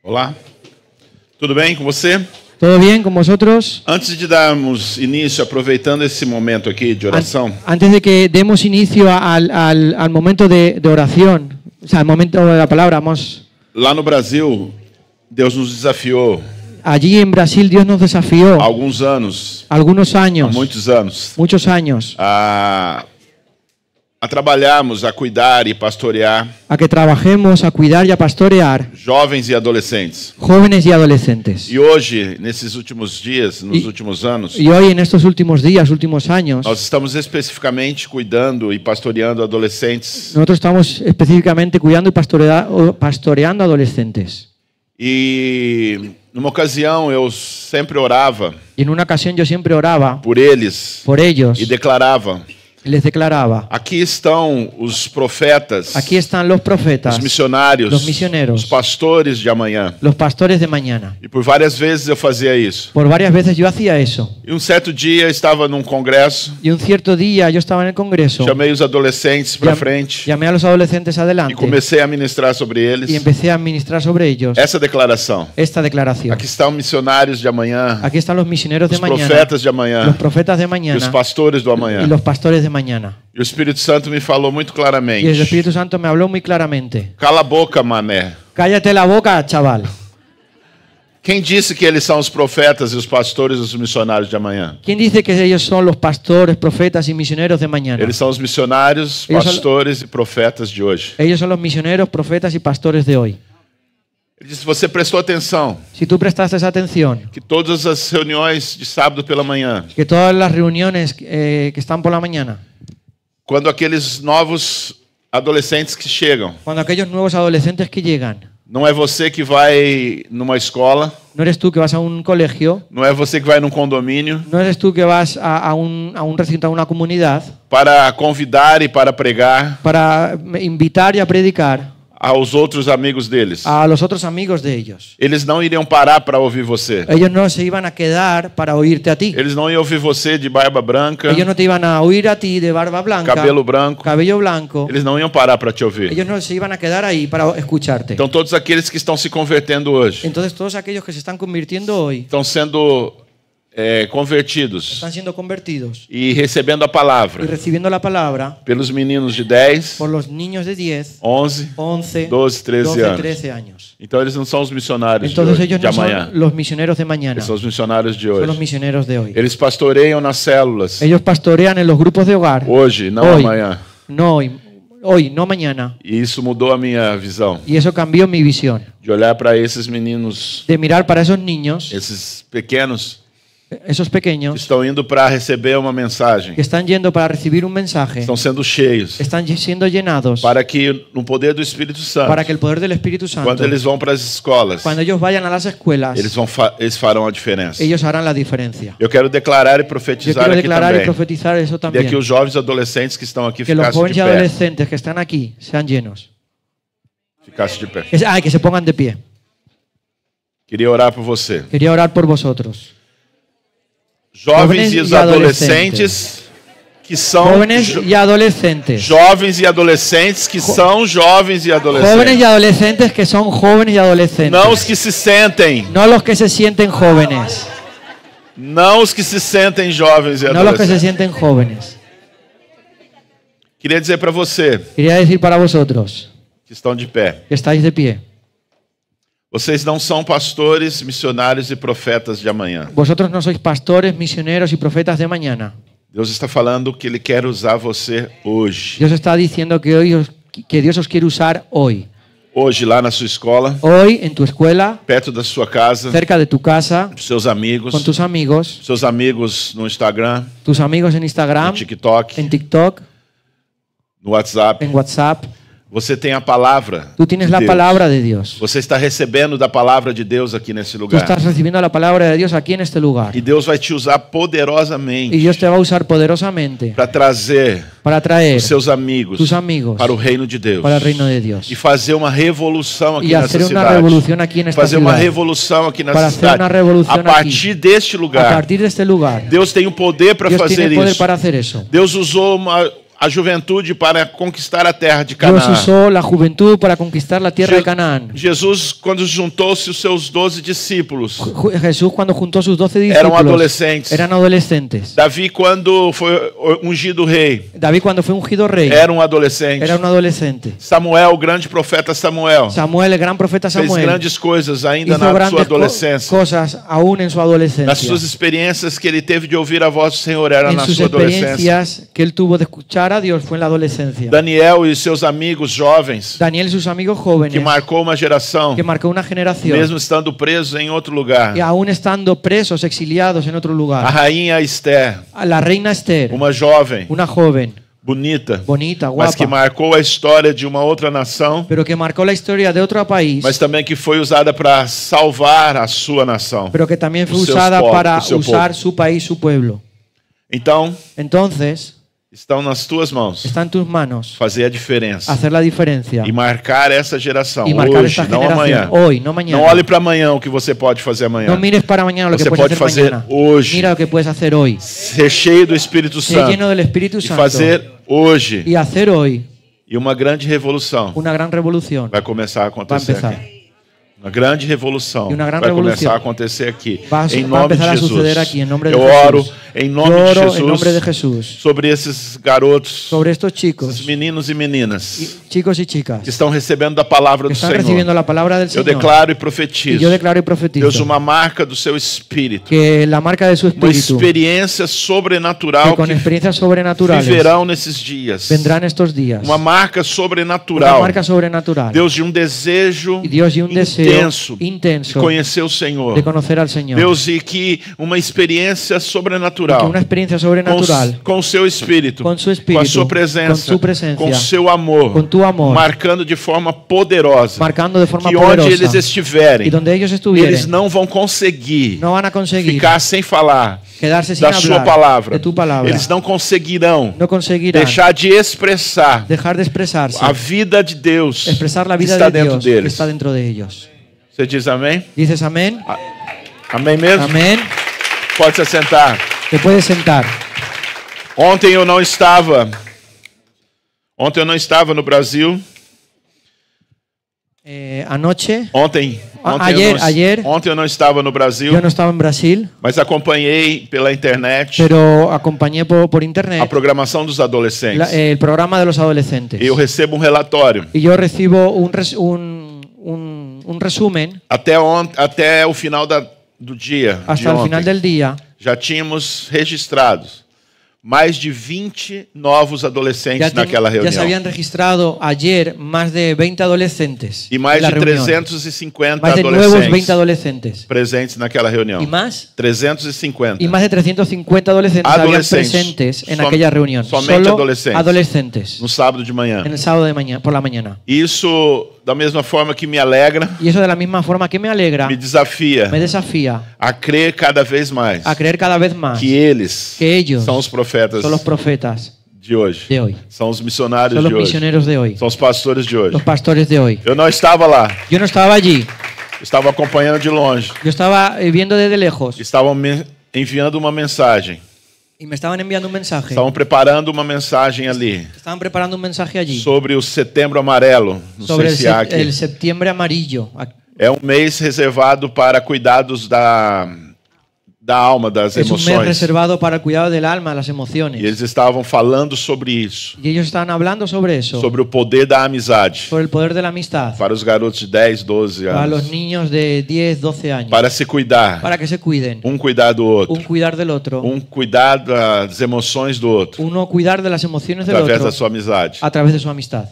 Olá, tudo bem com você? ¿Todo bien con vosotros? Antes de darmos início, aproveitando esse momento aqui de oração, Antes de que demos inicio al momento de oración, o sea, al momento de la palabra, lá no Brasil, Deus nos desafiou allí en Brasil Dios nos desafió há alguns anos, algunos há años, muitos anos, muchos años, a trabalharmos, a cuidar e pastorear a que trabajemos, a cuidar y a pastorear jovens e adolescentes. jóvenes y adolescentes. E hoje, nesses últimos dias, nos últimos anos, Y hoy en estos últimos días, últimos años, nós estamos especificamente cuidando e pastoreando adolescentes. nosotros estamos específicamente cuidando y pastoreando adolescentes. E numa ocasião eu sempre orava Y en una ocasión yo siempre oraba por eles por ellos e declarava: y les declaraba: aqui estão os profetas, aquí están los profetas, os missionários, los misioneros, os pastores de amanhã. los pastores de mañana. E por várias vezes eu fazia isso. Por varias veces yo hacía eso. E um certo dia eu estava num congresso, Y un cierto día yo estaba en el congreso, chamei os adolescentes para frente llamé a los adolescentes e adelante comecei a ministrar sobre y eles empecé a ministrar sobre ellos essa declaração. esta declaración. Aqui estão missionários de amanhã, Aquí están los misioneros de os mañana, profetas de amanhã los profetas de e os mañana pastores do y amanhã. los pastores de mañana. E o Espírito Santo me falou muito Y el claramente: Espíritu Santo me habló muy claramente. cala a boca, mané. Cállate la boca, chaval. Quem disse que eles são os profetas e os pastores e os missionários de amanhã? ¿Quién dice que ellos son los pastores, profetas y misioneros de mañana? Eles são os missionários, Eles são- pastores e profetas de hoje. Ellos son los misioneros, profetas y pastores de hoy. Ele disse: você prestou atenção Si tú prestaste esa atención, que todas as reuniões de sábado pela manhã, que todas las reuniones que están por la mañana, quando aqueles novos adolescentes que chegam, cuando aquellos nuevos adolescentes que llegan, não é você que vai numa escola, no eres tú que vas a un colegio, não é você que vai num condomínio no eres tú que vas a un recinto, a una comunidad, para convidar e para pregar para invitar y a predicar aos outros amigos deles. a los otros amigos de ellos. Eles não iriam parar para ouvir você. Ellos no se iban a quedar para oírte a ti. Eles não iam ouvir você de barba branca, Ellos no te iban a oír a ti de barba blanca, cabelo branco. cabello blanco. Eles não iam parar para te ouvir. Ellos no se iban a quedar ahí para escucharte. Então todos aqueles que estão se convertendo hoje, Entonces todos aquellos que se están convirtiendo hoy estão sendo convertidos están siendo convertidos e recebendo a y palavra recibiendo la palabra pelos meninos de 10, por los niños de 10, 11, 11, 12, 13 12, anos. 13 años. Então eles não são os missionários Entonces de, hoje, ellos de no amanhã. son los misioneros de mañana, Eles são os missionários de son los hoje. misioneros de hoy. Eles pastoreiam nas células Ellos pastorean en los grupos de hogar. hoje, não Hoy. amanhã. No hoy, no mañana. E isso mudou a minha visão Y eso cambió mi visión. de olhar para esses meninos, De mirar para esos niños, esses pequenos esos que pequeños, estão indo para receber uma mensagem, que están yendo para recibir un mensaje, estão sendo cheios, están siendo llenados para que no poder do Espírito Santo, para que el poder del Espíritu quando Santo, eles vão para as escolas, cuando ellos vayan a las escuelas, eles farão a diferença. ellos harán la diferencia. Eu quero declarar e Yo profetizar quiero aqui declarar y também, profetizar eso de también. que os jovens adolescentes que estão aqui Que los ficassem jóvenes de y pé. adolescentes que están aquí sean llenos. Ficassem de pé. Que se pongan de pie. Queria orar por você. Quería orar por vosotros. Jovens Jóvenes e os e adolescentes que são Jóvenes y adolescentes. jovens e adolescentes que são jovens e Jóvenes y adolescentes. adolescentes que son jóvenes y adolescentes. Não os que se sentem, No los que se sienten jóvenes. não os que se sentem jovens e No los que se adolescentes. sienten jóvenes. Queria dizer para você Quería decir para vosotros que estão de pé. que estáis de pie. Vocês não são pastores, missionários e profetas de amanhã. Vosotros no sois pastores, misioneros y profetas de mañana. Deus está falando que Ele quer usar você hoje. Dios está diciendo que Dios os quiere usar hoy. Hoje, lá na sua escola, Hoy en tu escuela, perto da sua casa, cerca de tu casa, dos seus amigos, con tus amigos no Instagram, en no Instagram, TikTok, en TikTok, no WhatsApp. en WhatsApp. Você tem a palavra. Tú tienes de la Deus. palabra de Dios. Você está recebendo da palavra de Deus aqui nesse Tú lugar. estás recibiendo la palabra de Dios aquí en este lugar. E Deus vai te usar Y poderosamente Dios te va a usar poderosamente para trazer para traer os seus amigos tus amigos para o reino de Deus. para el reino de Dios. E fazer uma revolução aqui Y nessa hacer una cidade. revolución aquí en esta Fazer uma ciudad. revolução aqui Para nessa hacer cidade. una revolución A partir aquí. deste A lugar, partir de este lugar, Deus tem o poder para Dios fazer tiene poder isso. para hacer eso. Deus usou a juventude para conquistar a terra de Dios Canaã. usó la juventud para conquistar la tierra de Canaán. Jesus, quando juntou-se os seus 12 discípulos, Jesús, cuando juntó a sus 12 eram discípulos, adolescentes. eran adolescentes. Davi, quando foi ungido rei, David, cuando fue ungido rey, era um adolescente. era un adolescente. Samuel, o grande profeta Samuel, Samuel, el gran profeta fez Samuel, grandes coisas ainda hizo na sua grandes adolescência. cosas aún en su Nas adolescencia. suas experiências que ele teve de ouvir a voz do Senhor, era En na sus sua adolescência. experiencias que él tuvo de escuchar a Dios fue en la adolescencia. Daniel e seus amigos jovens, Daniel y sus amigos que jóvenes, marcou uma geração, que marcó una generación, mesmo estando presos em outro lugar. y aún estando presos, exiliados en otro A lugar. rainha Esther, A la reina Esther, uma jovem, una joven, bonita, bonita, mas que guapa, marcou a história de uma outra nação, pero que marcó la historia de otro país, mas também que foi usada para salvar a sua nação. pero que también fue Os seus usada povos, para o seu usar povo. su país, su pueblo. Então, Entonces, estão nas tuas mãos está en tus manos fazer a diferença hacer la diferencia e marcar essa geração y marcar hoje, esta não amanhã. generación hoy, no mañana. Não olhe para amanhã o que você pode fazer amanhã. No mires para mañana lo que Você puedes pode hacer fazer mañana. hoje. Mira lo que puedes hacer hoy. Ser cheio do Espírito Ser lleno Santo del Espíritu e Santo fazer hoje. y hacer hoy E uma grande revolução una gran revolución. vai começar a Va a acontecer empezar. aqui. Uma grande revolução E uma grande vai revolução. começar a acontecer aqui. Va Em a nome de empezar a suceder Jesus. aquí en nombre de Eu Jesús. oro em nome Yo de oro en nombre de Jesus Jesús sobre esses garotos, sobre estos esses chicos, meninos e meninas chicos y chicas que estão recebendo da palavra que do están recibiendo Senhor. la palabra del Eu Señor. declaro e Y profetizo, yo declaro y profetizo Deus, uma marca do seu Espírito, que la marca de su uma Espíritu, experiência que sobrenatural con que experiencias sobrenaturales viverão nesses dias. vendrán estos días. Uma marca Una sobrenatural. marca sobrenatural. Deus, de um desejo Y Dios, y un deseo intenso de intenso conhecer o Senhor. de conocer al Señor. Deus, e que uma experiência Que sobrenatural una experiencia com, sobrenatural com o seu Espírito, com su com a Espírito, sua presença, com su presencia, com o seu amor, con tu amor, marcando de forma poderosa, marcando de forma que onde poderosa. eles estiverem, Y donde ellos estuvieren, eles não vão conseguir no van a conseguir ficar sem falar quedarse sin da sua hablar palavra. de tu palabra. Eles não conseguirão No conseguirán deixar de expressar dejar de expresarse, a vida de Deus expresar la que vida está de dentro Dios que deles. está dentro de ellos. Você diz amém? ¿Dices amén? Amém mesmo? Amén. Pode se assentar. Te puedes sentar. Ontem eu não estava no Brasil. Anoche Ontem eu não estava no Brasil, yo no estaba en Brasil, mas acompanhei pela internet pero acompañé por internet a programação dos adolescentes. el programa de los adolescentes. E eu recebo um relatório. Y yo recibo un resumen Até o final do dia, de hasta el final ontem, del día. já tínhamos registrados mais de 20 novos adolescentes naquela Ya se reunião. habían registrado ayer más de 20 adolescentes. E mais en la de reunión. 350 Más de nuevos 20 adolescentes adolescentes. presentes naquela reunião. ¿Y más? 350. Y más de 350 adolescentes habían Adolescentes. presentes en Som- aquella reunión. somente Solo adolescentes. adolescentes. No sábado de manhã. En el sábado de mañana, por la mañana. Isso, da mesma forma que me alegra, Y eso de la misma forma que me alegra, me desafia me desafía a crer cada vez mais a creer cada vez más que eles que ellos são os profetas son los profetas de hoje. de hoy. São os missionários Son los de hoje. misioneros de hoy. São os pastores de hoje. Los pastores de hoy. Eu não estava lá. Yo no estaba allí. Estava acompanhando de longe. Yo estaba viendo desde lejos. Estavam me enviando uma mensagem. Y me estaban enviando un mensaje. Estavam preparando uma mensagem ali Estaban preparando un mensaje allí. sobre o Setembro Amarelo. Não Sobre sei se há aqui. el septiembre amarillo. É um mês reservado para cuidados da alma, das Es un mes emoções. reservado para el cuidado del alma, las emociones. E eles estavam falando sobre isso, Y ellos estaban hablando sobre eso. sobre o poder da amizade Sobre el poder de la amistad. para os garotos de 10, 12 Para los anos, niños de 10, 12 años. para se cuidar, Para que se cuiden. cuidar do outro, Cuidar del otro. Cuidar das emoções do outro, Uno cuidar de las emociones del através otro da sua amizade. a través de su amistad.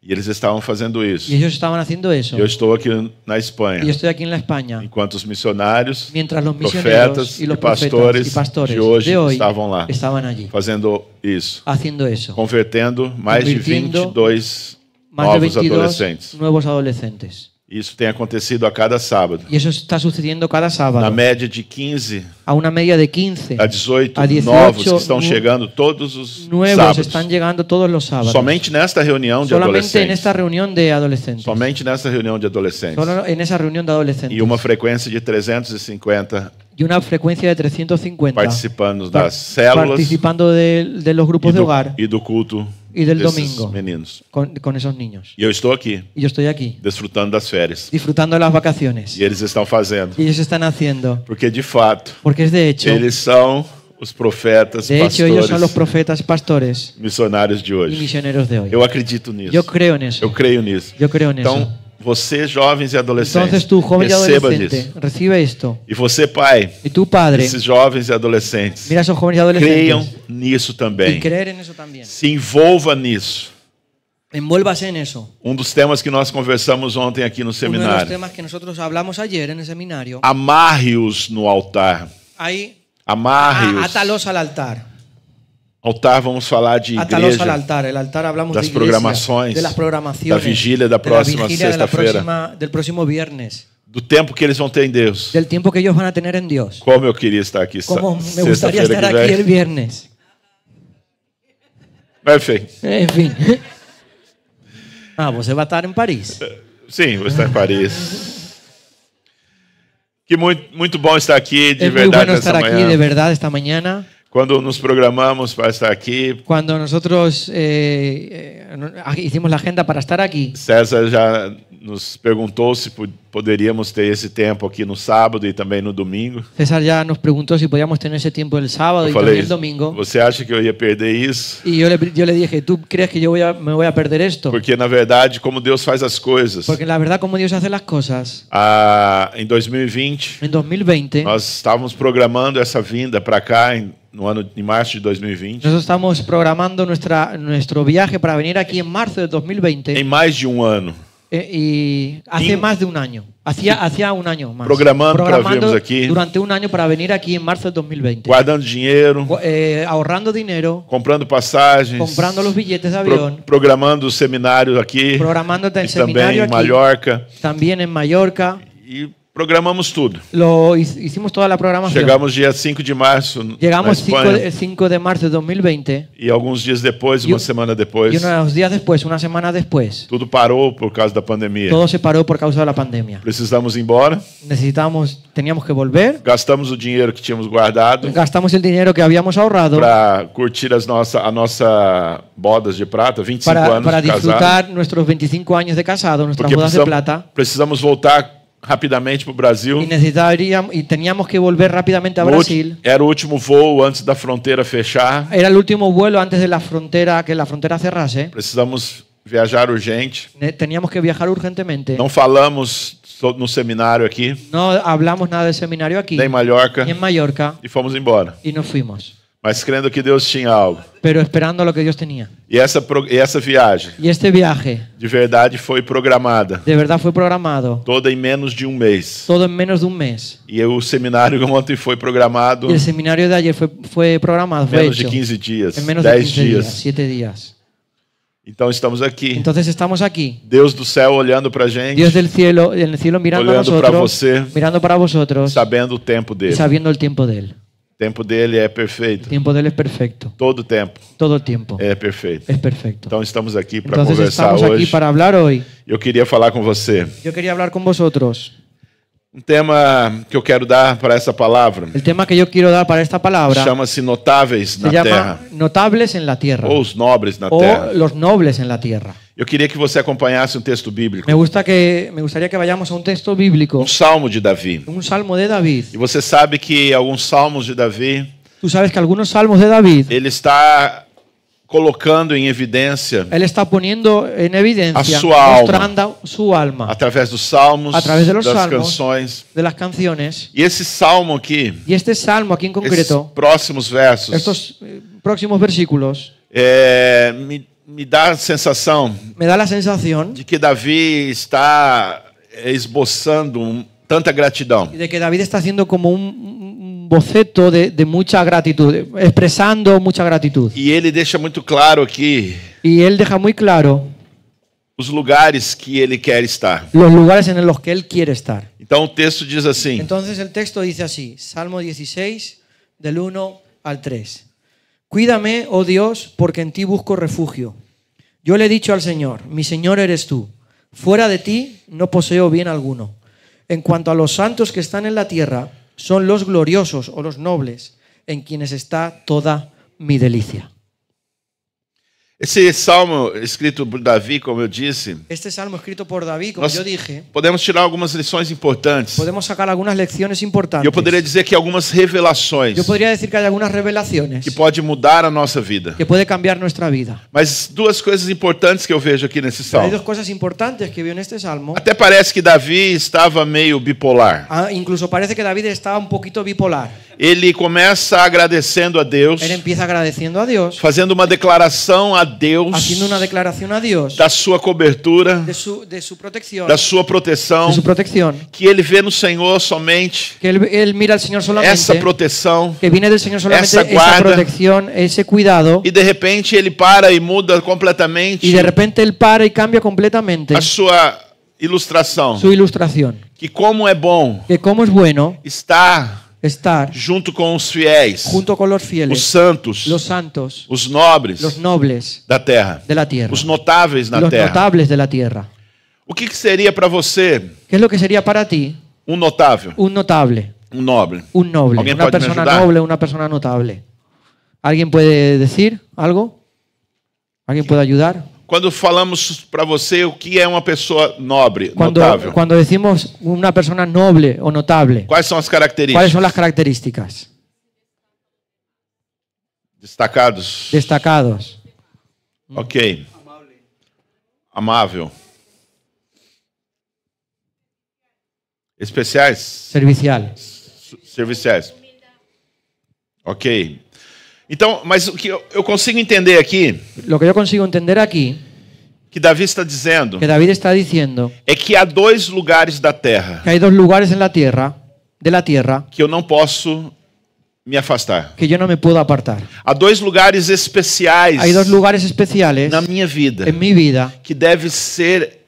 E eles estavam fazendo isso. Y ellos estaban haciendo eso. Eu estou aqui na Y yo Espanha, estoy aquí en la España. enquanto os missionários, Mientras los profetas misioneros y los profetas y pastores de hoje de hoy estavam lá, estaban allí fazendo isso, haciendo eso. convertendo mais de Convirtiendo 22 Más de novos 22 adolescentes. nuevos adolescentes. Isso tem acontecido a cada sábado. Y eso está sucediendo cada Na sábado. média de 15 A una media de 15 a 18, a 18 novos que estão chegando todos os nuevos sábados. están llegando todos los sábados. Somente nesta reunião de Solamente en adolescentes. esta reunión de adolescentes. Somente nesta reunião de adolescentes. Solo en esa reunión de adolescentes. E uma frequência de 350 Y una frecuencia de 350 participando das células participando de los grupos de hogar e do culto y del desses domingo meninos. con esos niños. E eu estou aqui, Y yo estoy aquí, desfrutando das férias. disfrutando de las vacaciones. E eles estão fazendo. Y ellos están haciendo, Porque, de fato, porque es de hecho, eles são os profetas, ellos son los pastores, profetas, pastores missionários de y hoje. misioneros de hoy. Eu acredito nisso. Yo creo en eso. Eu creio nisso. Yo creo en eso. Então, você, jovens e adolescentes, Entonces tú, joven y receba adolescente, disso. recibe esto. E você, pai, Y tú, padre, esses jovens e adolescentes, mira a esos jóvenes y creiam adolescentes nisso y também. creer en eso también. Se envolva nisso. Envuélvase en eso. Dos temas que nós conversamos ontem aqui no Uno de los seminário. temas que nosotros hablamos ayer en el seminario. Amarre-os no altar. Ahí, Amarre-os. átalos al altar. Altar, vamos falar de Átalos al igreja, altar. El altar hablamos das de iglesia, programações, de las programaciones, da vigília da próxima de la vigilia de la sexta-feira, del próximo viernes, do tempo que eles vão ter em Deus. del tiempo que ellos van a tener en Dios. Como eu queria estar aqui Como me gustaría sexta-feira estar que aquí el vem. viernes. Enfim, En fin. Você vai estar em Paris. sim, vou estar em Paris. Que muito bom estar aqui, de Es muy verdade, bueno estar essa aquí de manhã. verdad esta mañana. Quando nos programamos para estar aqui, Cuando nosotros hicimos la agenda para estar aquí, César já nos perguntou se poderíamos ter esse tempo aqui no sábado e também no domingo. César ya nos preguntó si podíamos tener ese tiempo el sábado Eu y falei, también el domingo. você acha que eu ia perder isso? Y yo le dije, ¿tú crees que yo me voy a perder esto? Porque, na verdade, como Deus faz as coisas, Porque la verdad, como Dios hace las cosas, em 2020, en 2020, nós estávamos programando essa vinda para cá em março de 2020, nosotros estamos programando nuestro viaje para venir aquí en marzo de 2020 em mais de um ano. y hace más de un año. Hacía un año más. Programando para vermos aqui. Durante un año para venir aquí en marzo de 2020. Guardando dinheiro, Ahorrando dinero, comprando passagens, comprando los billetes de avión, programando o seminário aqui, programando el e também seminario em aquí, Mallorca. también en Mallorca. E programamos tudo. Hicimos toda la programación. Chegamos dia 5 de março na Llegamos Espanha, 5 de marzo de 2020 e alguns dias depois, uma semana y depois, unos días después, una semana después, tudo parou por causa da pandemia. todo se paró por causa de la pandemia. Precisamos ir embora, Teníamos que volver, gastamos o dinheiro que tínhamos guardado gastamos el dinero que habíamos ahorrado para curtir a nossa bodas de prata, 25 anos para de casado. disfrutar nuestros 25 años de casado, nuestras Porque bodas de plata. precisamos voltar rapidamente para o Brasil. Y teníamos que volver rápidamente a Brasil. Era o último voo antes da fronteira fechar. Era el último vuelo antes de que la frontera cerrase. Precisamos viajar urgente. Teníamos que viajar urgentemente. Não falamos no seminário aqui, No hablamos nada del seminario aquí, nem em Mallorca, ni en Mallorca, e fomos embora. y nos fuimos. Mas crendo que Deus tinha algo. Pero esperando lo que Dios tenía. E essa viagem, Y este viaje, de verdade, foi programada. de verdad, fue programado. Toda em menos de um mês. Todo en menos de un mes. E o seminário ontem foi programado Y el seminario de ayer fue programado, fue menos de hecho 15 dias, en menos de 10 15 días, dias. 7 días. Então estamos aqui. Entonces estamos aquí. Deus do céu olhando para a gente, Dios del cielo, en el cielo mirando a olhando para nosotros, você, mirando para vosotros, sabendo o tempo y dele. sabiendo el tiempo de Él. O tempo dele é El perfeito. tiempo de Él es perfecto. Todo tempo Todo el tiempo é perfeito. es perfecto. Então estamos aqui para Entonces conversar estamos aquí hoje. para hablar hoy. Eu queria falar com você. Yo quería hablar con vosotros. Tema que eu quero dar para essa palavra El tema que yo quiero dar para esta palabra chama-se notáveis se na llama terra, notables en la tierra ou os nobres na o terra. los nobles en la tierra. Eu queria que você acompanhasse um texto bíblico, Me gustaría que vayamos a un texto bíblico, um salmo de Davi. un salmo de David. E você sabe que alguns salmos de Davi, Tú sabes que algunos salmos de David, ele está colocando em evidência, él está poniendo en evidencia, A su alma. mostrando su alma através dos salmos, A través de los das salmos. canções. de las canciones. E esse salmo aqui, Y este salmo aquí en esses concreto, próximos versos, estos próximos versículos, me dá a sensação me da la sensación de que Davi está esboçando tanta gratidão. de que David está haciendo como un boceto de mucha gratitud, expresando mucha gratitud. E ele deixa muito claro aqui Y él deja muy claro os lugares que ele quer estar. los lugares en los que él quiere estar. Então o texto diz assim: Entonces el texto dice así, Salmo 16, del 1 al 3. Cuídame, oh Dios, porque en ti busco refugio. Yo le he dicho al Señor, mi Señor eres tú. Fuera de ti no poseo bien alguno. En cuanto a los santos que están en la tierra, son los gloriosos o los nobles, en quienes está toda mi delicia. Esse salmo escrito por Davi, como eu disse, Este salmo escrito por David, como nós yo dije, podemos tirar algumas lições importantes. podemos sacar algunas lecciones E importantes. eu poderia dizer que algumas revelações Yo podría decir que hay algunas revelaciones que pode mudar a nossa vida. que puede cambiar nuestra vida. Mas duas coisas importantes que eu vejo aqui nesse Hay salmo. dos cosas importantes que veo en este salmo. Até parece que Davi estava meio bipolar. Incluso parece que David estaba un poquito bipolar. Ele começa agradecendo a Deus, Él empieza agradeciendo a Dios, fazendo uma declaração a Deus haciendo una declaración a Dios da sua cobertura, de su protección, da sua proteção, de su protección, que ele vê no Senhor somente que él mira al Señor essa solamente, proteção, que viene del Señor solamente esa esa guarda, protección, ese cuidado, e de repente ele para e muda completamente y de repente él para y cambia completamente a sua ilustração. su ilustración. Que como é bom Que cómo es bueno estar estar junto com os fiéis, junto con los os fieles, santos, los santos, os nobres los nobles da terra, de la tierra, os notáveis na los terra. notables de la tierra. O que seria para você ¿Qué es lo que sería para ti um notável, un notable? um nobre? Un noble, ¿Alguien una puede me persona ayudar? noble, una persona notable. ¿Alguien puede decir algo? ¿Alguien puede ayudar? Quando falamos para você o que é uma pessoa nobre, notável, Cuando decimos una persona noble o notable, quais são as ¿cuáles características? son las características? Destacados. Destacados, Ok. Amável. Especiais. serviciales. Serviciais. Ok. Então, mas o que eu consigo entender aqui, Lo que yo consigo entender aquí, que Davi está dizendo, que David está diciendo é que há dois lugares da terra que hay dos lugares en la tierra, de la tierra, que eu não posso me afastar. que yo no me puedo apartar. Há dois lugares especiais Hay dos lugares especiales na minha vida en mi vida que deve ser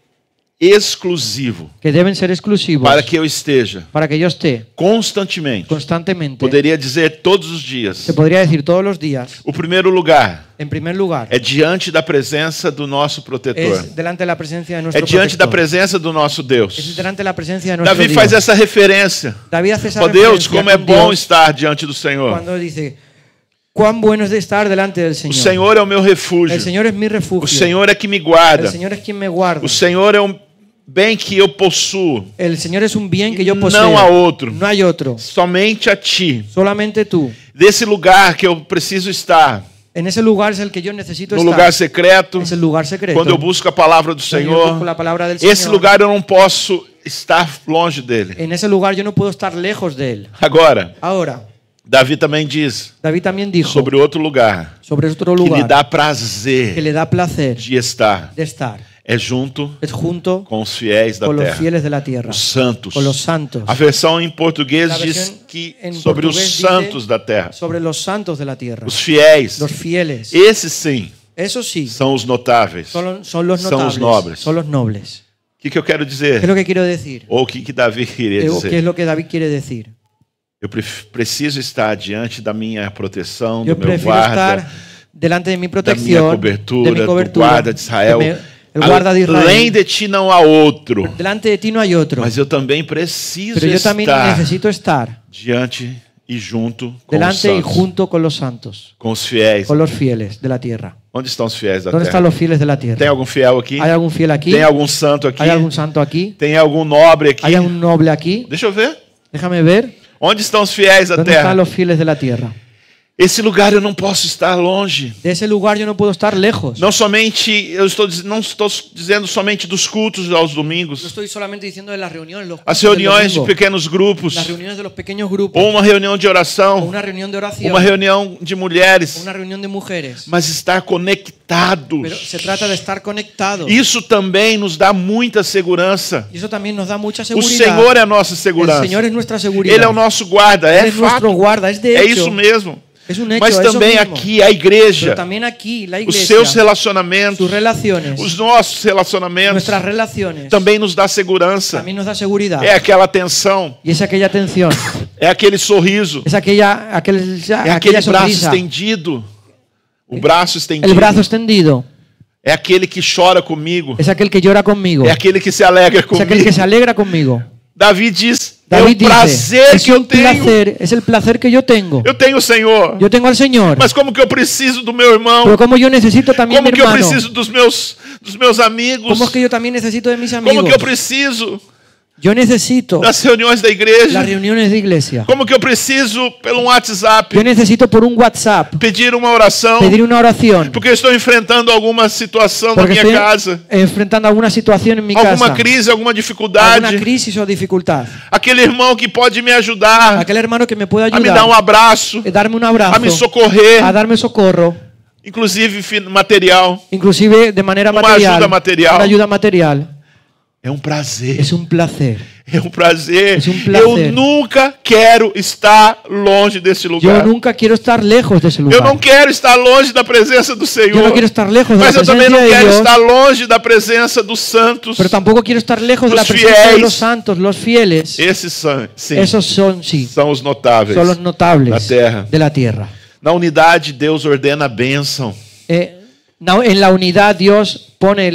exclusivo que deben ser exclusivos para que eu esteja para que yo esté constantemente. constantemente. Poderia dizer todos os dias. Se podría decir todos los días. O primeiro lugar En primer lugar, é diante da presença do nosso protetor. es delante de la presencia de É nuestro diante da protector. presença do nosso Es Deus. delante de la presencia de nuestro Davi Dios. faz essa referência. David hace esa Ó Deus, referencia como é con bom Dios estar diante do Senhor. cuando dice, cuán bueno es de estar delante del O Señor. Senhor é o meu refúgio. El Señor es mi refugio. O Senhor é que me guarda. El Señor es quien me guarda. O Senhor é um bem que eu possuo. El Señor es un bien que yo Não poseo. há outro. No hay otro. Somente a Ti. Solamente tú. Desse lugar que eu preciso estar. En ese lugar es el que yo necesito No estar. lugar secreto. Es el lugar secreto. Quando eu busco a palavra do Cuando yo busco Senhor. la palabra del Esse Señor. lugar eu não posso estar longe dele. En ese lugar yo no puedo estar lejos de él. Agora, Ahora, Davi também diz David también dijo sobre outro lugar sobre otro que lhe lugar dá que prazer le da placer de estar. de estar. É junto Es junto com os fiéis da con los terra, fieles de la tierra. os santos. Con los santos. A versão em português La diz versión que en sobre os portugués santos dice da terra, sobre los santos de la tierra. os fiéis. Los fieles. Esses sim Eso sí, são os notáveis. son los São notables. os nobres. Son los nobles. O que eu quero ¿Qué es dizer? lo que quiero decir? Ou o que Davi queria ¿Qué es dizer? lo que David quiere decir? Eu preciso estar diante da minha proteção, Yo do meu prefiero guarda, estar delante de mi da minha protección, cobertura, de mi do cobertura, guarda de Israel. el guarda de Além Israel. de ti não há outro. Delante de ti no hay otro. Mas eu também preciso Pero yo también estar necesito estar diante e junto com os delante y santos, junto con los santos, com os fiéis. con los fieles de la tierra. Onde estão os fiéis da ¿Dónde están terra? los fieles de la Tem tierra? algum fiel aqui? ¿Hay algún fiel aquí? Tem algum santo aqui? ¿Hay algún santo aquí? Tem algum nobre aqui? ¿Hay algún noble aquí? Deixa eu ver. Déjame ver. Onde estão os fiéis da ¿Dónde terra? están los fieles de la tierra? Esse lugar eu não posso estar longe. De ese lugar yo no puedo estar lejos. Não somente, não estou dizendo somente dos cultos aos No domingos, estoy solamente diciendo de las reuniones, los as cultos del reuniões de domingo, pequenos grupos, las reuniones de los pequeños grupos, ou uma reunião de o oração, una reunión de oración, uma reunião de o mulheres, una reunión de mujeres. mas estar Pero conectados. se trata de estar conectados. Isso também nos dá muita segurança. Y eso también nos da mucha O seguridad. Senhor é a nossa El segurança. Señor es nuestra seguridad. Ele é o nosso guarda, Él é es nuestro fato. guarda, es de É hecho. isso mesmo. Es un hecho, Mas eso também mismo. aqui a Pero igreja, también aquí, la os iglesia, seus relacionamentos, sus relaciones, os nossos relacionamentos nuestras relaciones, também nos dá segurança. también nos da seguridad. É aquela atenção, Y es aquella atención, é aquele sorriso, es aquella é aquele aquella braço sonrisa, estendido. O braço estendido. el brazo extendido, É aquele que chora comigo. es aquel que llora conmigo, É aquele que se alegra es aquel comigo. que se alegra conmigo. Davi diz: David dice, prazer es que eu un tenho. placer, es el placer que yo tengo. Eu tenho o Senhor. Yo tengo al Señor. Mas como que eu preciso do meu irmão? Pero como yo necesito también Como mi que eu hermano. preciso dos meus amigos? Como es que yo también necesito de mis Como amigos. que eu preciso Yo necesito das reuniões da igreja? las reuniones de iglesia. Como que eu preciso pelo WhatsApp Yo necesito por un WhatsApp pedir uma oração? pedir una oración. Porque eu estou enfrentando alguma situação na Porque minha estoy casa, enfrentando alguna situación en mi alguma casa. crise, alguma Alguna dificuldade. crisis o dificultad. Aquele irmão que pode me ajudar Aquel hermano que me pueda a me dar ayudar. abraço, Darme un a me abrazo. socorrer, A darme socorro. inclusive material. Inclusive de manera Uma material. ajuda material. Una ayuda material. É um prazer. Es un placer. É um prazer. É um prazer. Eu nunca quero estar longe desse Yo lugar. nunca quiero estar lejos de ese Eu não lugar. quero estar longe da presença do Yo Senhor. no quiero estar lejos de la Mas eu também presencia não de quero Dios. estar longe da presença dos santos. Pero tampoco quiero estar lejos de la Los presencia de fieles. los santos, los fieles. Esses são, sim, Esos son, sí, são os notáveis. son los notables La tierra. de la tierra. Na unidade, Deus ordena a bênção. En la unidad Dios pone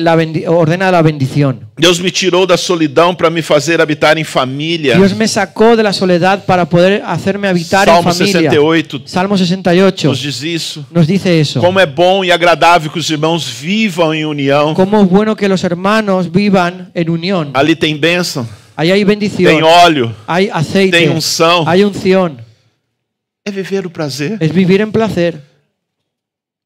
ordena la bendición. Deus me tirou da solidão para me fazer habitar em família. Dios me sacó de la soledad para poder hacerme habitar en Salmo familia. 68 Salmo 68 nos diz isso. nos dice eso. Como é bom e agradável que os irmãos vivam em união. Cómo es bueno que los hermanos vivan en unión. Ali tem bênção, Ahí hay bendición, tem óleo, hay aceite, tem unção. hay unción. É viver o prazer. Es vivir en placer.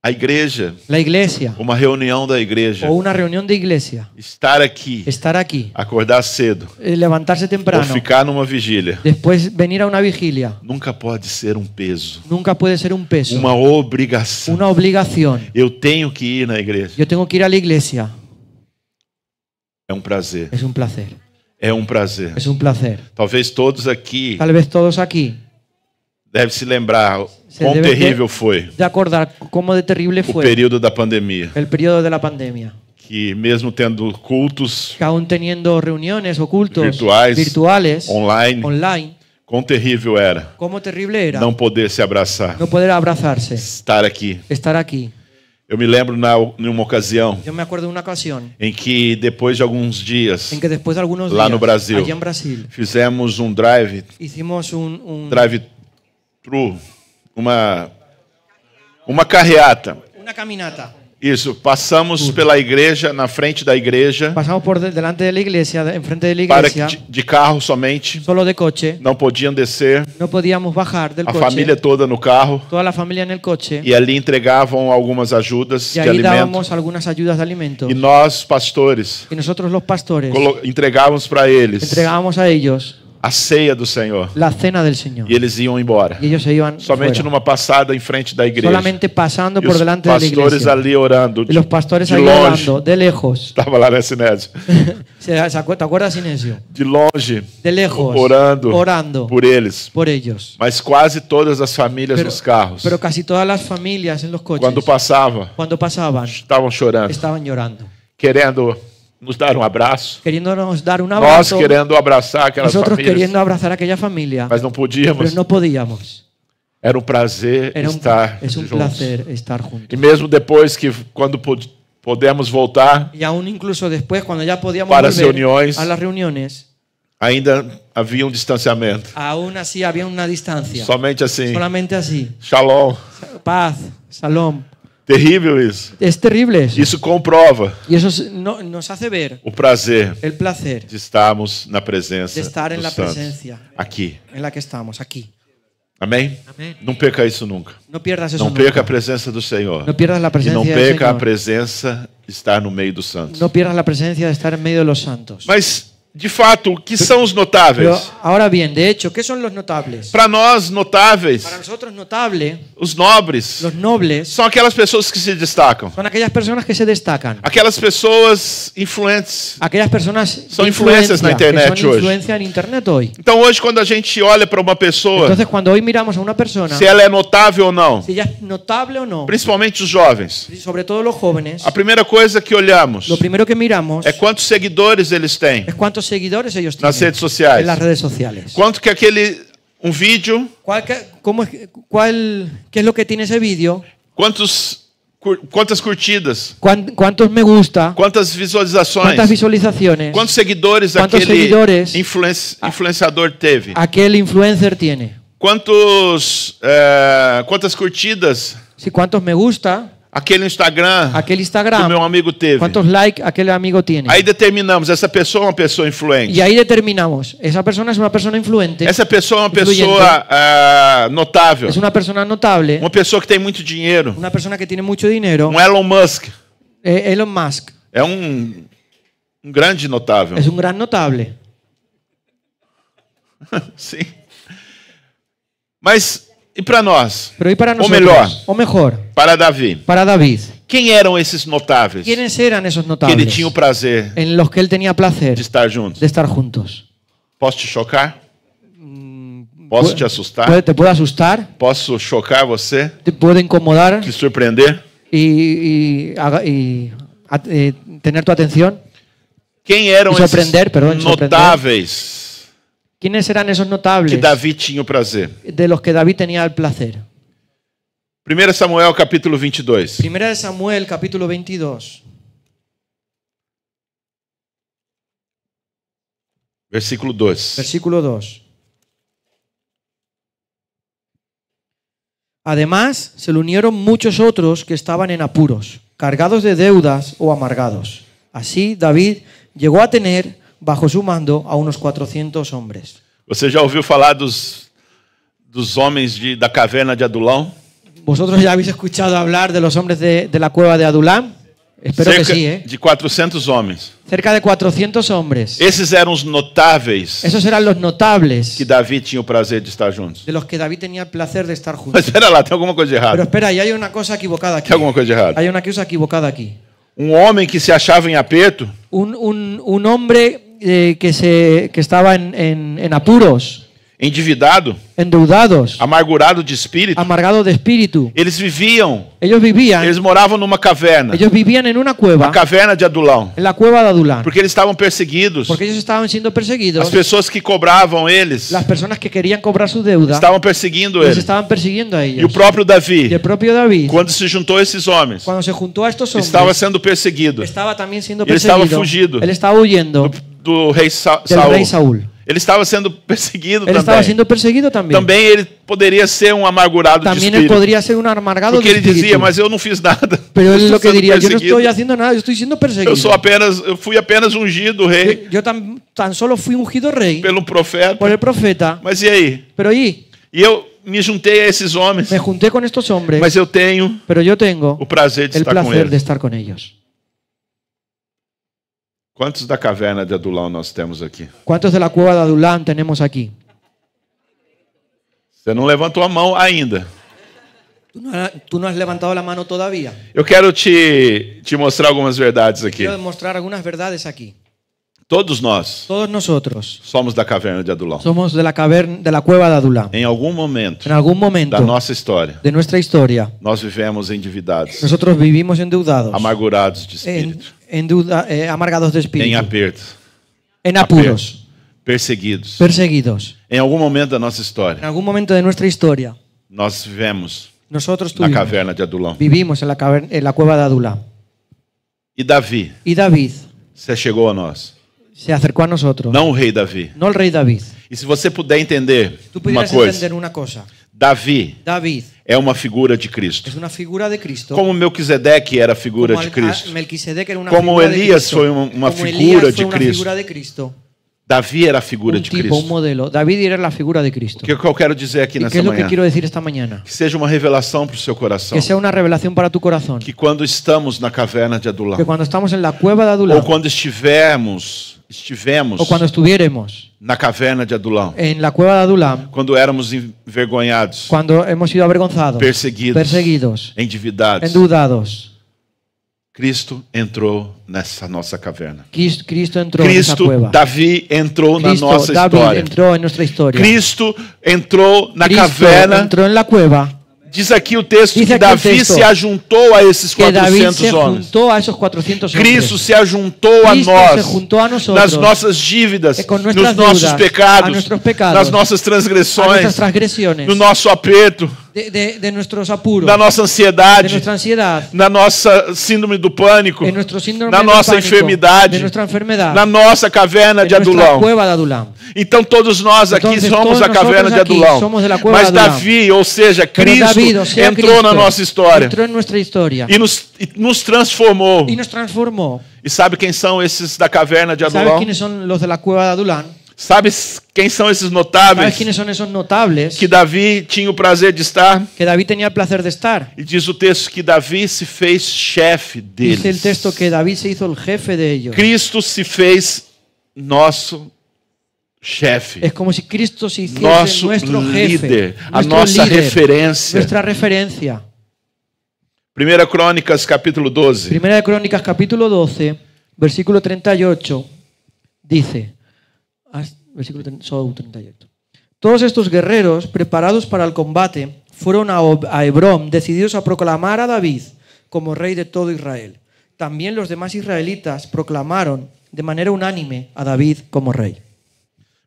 A igreja, La iglesia uma reunião da igreja, o una reunión de iglesia, estar aqui, estar aquí, acordar cedo, levantarse ou temprano, ficar numa vigília, después venir a una vigilia, nunca pode ser um peso, nunca puede ser un peso, uma obrigação. una obligación. Eu tenho que ir na igreja. Yo tengo que ir a la iglesia. É um prazer. Es un placer. É um prazer. Es un placer. Talvez todos aqui Tal vez todos aquí devem se lembrar se quão deben terrível foi de acordar cómo de terrible o fue período da pandemia. el periodo de la pandemia. Que mesmo tendo cultos Que aún teniendo reuniones o cultos virtuais, online, online, quão terrível era cómo terrible era não poder se abraçar, no poder abrazarse, estar aqui. estar aquí. Eu me lembro numa ocasião Yo me acuerdo de una ocasión em que depois de alguns dias en que después de algunos lá días, no Brasil, allá en Brasil, fizemos um hicimos un drive-thru, uma carreata. una caminata. Isso, passamos pela igreja, na frente da igreja, Pasamos por delante de la iglesia, enfrente de la para iglesia, de carro somente, solo de coche. não podiam descer, No podíamos bajar del a coche. família toda no carro, Toda la familia en el coche. e ali entregavam algumas ajudas Y de ahí alimento. dábamos algunas ayudas de alimentos. E nós, pastores, Y nosotros los pastores entregávamos para eles entregábamos a ellos a ceia do Senhor. la cena del Señor. E eles iam embora. Y ellos se iban Somente fuera. numa passada em frente da igreja. Solamente pasando E por os delante de la pastores iglesia. ali orando. Y los pastores de ahí longe. orando, de lejos. Estava lá na Sinésio. ¿Te acuerdas, Inesio? De longe, De lejos. orando por eles. por ellos. Mas quase todas as famílias nos carros, Pero casi todas las familias en los coches, quando passava, cuando pasaban, estavam chorando, estaban llorando, querendo nos dar um abraço. queriéndonos dar un Nós abrazo. querendo abraçar aquelas Nosotros famílias, queriendo abrazar a aquella familia, mas não podíamos. pero no podíamos. Era um prazer estar Es un juntos. placer estar E juntos. mesmo depois que, quando podemos voltar, Y aún incluso después, cuando ya podíamos Para as volver reuniões. a las reuniones, ainda havia um distanciamento. aún así había una distancia. Somente assim. Solamente así. Shalom. Paz, salón. Terrível isso. Es terrible eso. Isso comprova Y eso nos hace ver o prazer el placer de estarmos na presença de estar en dos la santos. presencia Aqui. en la que estamos, aquí. Amém? Amén. Não perca isso nunca. No pierdas eso Não nunca. perca a presença do Senhor. No pierdas la E presencia não del perca a Señor. presença de estar no meio dos santos. No pierdas la presencia de estar en medio de los santos. Mas, de fato, o que são os Pero notáveis? ahora bien, de hecho, ¿qué son los notables? Para nós, notáveis, Para nosotros notable, os nobres, los nobles, são aquelas pessoas que se destacam. son aquellas personas que se destacan. Aquelas pessoas influentes. Aquellas personas Son de influencias na influencia, internet que son hoje. influencia en internet hoy. Então, hoje, quando a gente olha para uma pessoa, Entonces, cuando hoy miramos a una persona, se ela é notável ou não, si ella es notable o no, principalmente os jovens, sobre todo los jóvenes, a primeira coisa que olhamos lo primero que miramos é quantos seguidores eles têm es cuántos seguidores ellos nas tienen redes sociais. en las redes sociales. Quanto que um vídeo, ¿Qué es lo que tiene ese vídeo? quantos Quantas curtidas? ¿Cuántos me gusta? Quantas visualizações? ¿Cuántas visualizaciones? Quantos seguidores ¿Cuántos aquele seguidores influenciador teve? aquel influencer tiene? Quantas curtidas Sí, ¿cuántos me gusta aquele Instagram aquel do Instagram? meu amigo teve? ¿Cuántos likes aquel amigo tiene? Aí determinamos, essa pessoa é uma pessoa influente. Y ahí determinamos, esa persona es una persona influente, Essa pessoa é uma Influente. pessoa notável. es una persona notable, Uma pessoa que tem muito dinheiro. una persona que tiene mucho dinero. Elon Musk Elon Musk é um grande notável. es un gran notable. Sim. Mas e para nós? Pero ¿y para Ou nosotros? melhor, O mejor, para Davi. para David. Quem eram esses notáveis que ¿Quiénes eran esos ele notables tinha o prazer en los que él tenía placer de estar juntos? de estar juntos? Posso te chocar? Posso te assustar? ¿Te puede asustar? Posso chocar você? ¿Te puede incomodar Te surpreender? tener tu atención? Quem eram E surpreender, esses perdão, surpreender. notáveis ¿Quiénes eran esos notables que Davi tinha o prazer? de los que David tenía el placer? 1 Samuel capítulo 22. Primera de Samuel, capítulo 22, Versículo 2. versículo 2. Además, se le unieron muchos otros que estaban en apuros, cargados de deudas o amargados. Así, David llegó a tener bajo su mando a unos 400 hombres. Você já ouviu falar dos homens da caverna de Adulão? ¿Vosotros ya habéis escuchado hablar de los hombres de la cueva de Adulam? Espero que sí, ¿eh? de 400 homens. Cerca de 400 hombres. Esses eram os notáveis Esos eran los notables que Davi tinha o prazer de estar juntos. de los que David tenía el placer de estar Mas juntos. espera lá, tem alguma coisa de Pero errado. espera, ahí hay una cosa equivocada aquí. Tem alguma coisa de errado. Hay una cosa equivocada aquí. Homem que se achava em aperto Un hombre que estaba en apuros, endividado, endeudados, amargurado de espírito. amargado de espíritu. Eles viviam, Ellos moravam numa caverna, vivían en una cueva, a caverna de Adulão, en la cueva de Adulam, porque eles estavam perseguidos. porque ellos estaban siendo perseguidos. As pessoas que cobravam eles Las personas que querían cobrar su deuda estavam perseguindo les eles. estaban persiguiendo a E o ellos. próprio Y Davi, el propio David, quando se juntou a esses homens, cuando se juntó a estos hombres, estava sendo perseguido estaba también siendo Él estaba perseguido. fugido. Él estaba huyendo do rei del rey Saul. Saúl. Ele estava sendo perseguido Él estaba também. siendo perseguido también. Também ele poderia ser um amargurado de También él espírito. podría ser un amargado Porque de ele dizia, espíritu. mas eu não fiz nada. Pero Eu él estou lo que sendo diría, yo no perseguido. estoy haciendo nada, yo estoy siendo perseguido. Eu fui apenas ungido rei Yo tan solo fui ungido rey pelo profeta. por el profeta. Mas e aí? Pero E eu me juntei a esses homens. me junté con estos hombres, Mas eu tenho pero yo tengo o prazer de el estar com placer de eles. estar con ellos. Quantos da caverna de Adulão nós temos aqui? ¿Cuántos de la cueva de Adulam tenemos aquí? Você não levantou a mão ainda. Tú no has levantado la mano todavía. Eu quero te mostrar algumas verdades aqui. Quiero demostrar algunas verdades aquí. Todos nós Todos nosotros somos da caverna de Adulão. somos de la cueva de Adulam. Em algum momento En algún momento da nossa história, de nuestra historia, nós vivemos endividados, nosotros vivimos endeudados, amargurados de espírito, amargados de em espíritu, aperto, en apuros, perseguidos. perseguidos. Em algum momento da nossa En história, algún momento de nuestra historia, nós vivemos nosotros na tuvimos, caverna de Adulão. vivimos en la cueva de Adulam. E Davi Y David se chegou a nós, se acercó a nosotros, não o rei Davi. no el rey David. E se você puder entender Tú uma pudieras coisa, entender una cosa. Davi David é uma figura de Cristo. es una figura de Cristo. Como Melquisedeque era a figura Como de Cristo. Melquisedec era una Como figura de Elías Cristo. foi uma Como figura Elías de fue una Cristo. figura de Cristo. Davi era a figura Un de tipo, un Cristo. modelo. David era la figura de Cristo. O que eu quero dizer aqui ¿Y qué nessa es lo que manhã? quiero decir esta mañana? Que seja uma revelação para o seu coração. Que sea una revelación para tu corazón. Que quando estamos na caverna de Adulão, Que cuando estamos en la cueva de Adulam, ou quando estivemos o cuando estuviéramos na caverna de Adulão, en la cueva de Adulam, quando éramos envergonhados, cuando hemos sido avergonzados, perseguidos, endividados, endeudados, Cristo entrou nessa nossa caverna. Cristo entró en esa Cristo, cueva. Davi entrou na Cristo, nossa David história. entró en nuestra historia. Cristo entrou na Cristo caverna. entró en la cueva. Diz aqui o texto Diz que aqui o Davi texto se ajuntou a esses Que David 400 se homens. juntó a esos 400 hombres. Cristo se ajuntou a Cristo nós, se juntó a nosotros, nas nossas dívidas, con nos nuestras nossos deudas, a pecados, nuestros pecados, nas nossas a nuestras transgressões, transgresiones, no nosso aperto, de nuestros apuros, na nossa de ansiedade, nuestra ansiedad, na nossa síndrome do pânico, en nuestro síndrome na del nossa pánico, enfermidade, de nuestra enfermedad, na nossa caverna en de nuestra Adulão. cueva de Adulam. Então todos nós aqui Entonces, somos todos a caverna nosotros de aquí Adulão. somos de la cueva Mas de Adulam. Davi, ou seja, Pero Cristo, David, o sea, entrou Cristo, na nossa história entró en nuestra historia e nos transformou. y nos transformó. E sabe quem são esses da caverna de ¿Sabes Adulão? quiénes son los de la cueva de Adulam? Sabe quem são esses ¿Sabes notáveis quiénes son esos notables que Davi tinha o prazer de estar? que David tenía el placer de estar? E diz o texto que Davi se fez chefe Dice el deles. texto que David se hizo el jefe de ellos. Cristo se fez nosso chefe, Es como si Cristo se hiciese nosso nuestro jefe, líder, a nuestro nossa líder, referência. nuestra referencia. 1 Crônicas, capítulo 12. Primera de Crónicas, capítulo 12, versículo 38, dice, versículo 38. Todos estos guerreros, preparados para el combate, fueron a Hebrón, decididos a proclamar a David como rey de todo Israel. También los demás israelitas proclamaron de manera unánime a David como rey.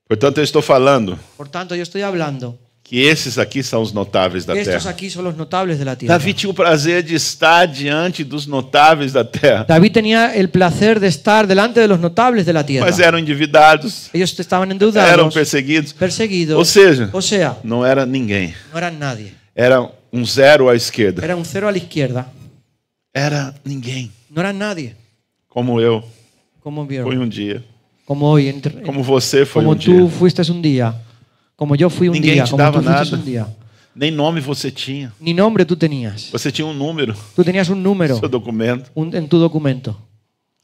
Portanto, eu estou falando Por tanto, yo estoy hablando que esses aqui são os notáveis da que estos terra. aquí son los notables de la tierra. Davi tinha o prazer de estar diante dos notáveis da terra, David tenía el placer de estar delante de los notables de la tierra. mas eram endividados, Ellos estaban eram endeudados, perseguidos. perseguidos, Ou seja, o sea, não era ninguém. no eran nadie. Era um zero à esquerda. Era un cero a la izquierda. Era ninguém. No eran nadie. Como eu Como fui vieron, um dia. como hoy, Como você foi como um tú dia. fuiste un día, como yo fui un Ninguém día, te como dava tú fuiste nada. un día. Nem nome você tinha. Ni nombre tú tenías. Você tinha um número Tú tenías un número no seu documento. en tu documento.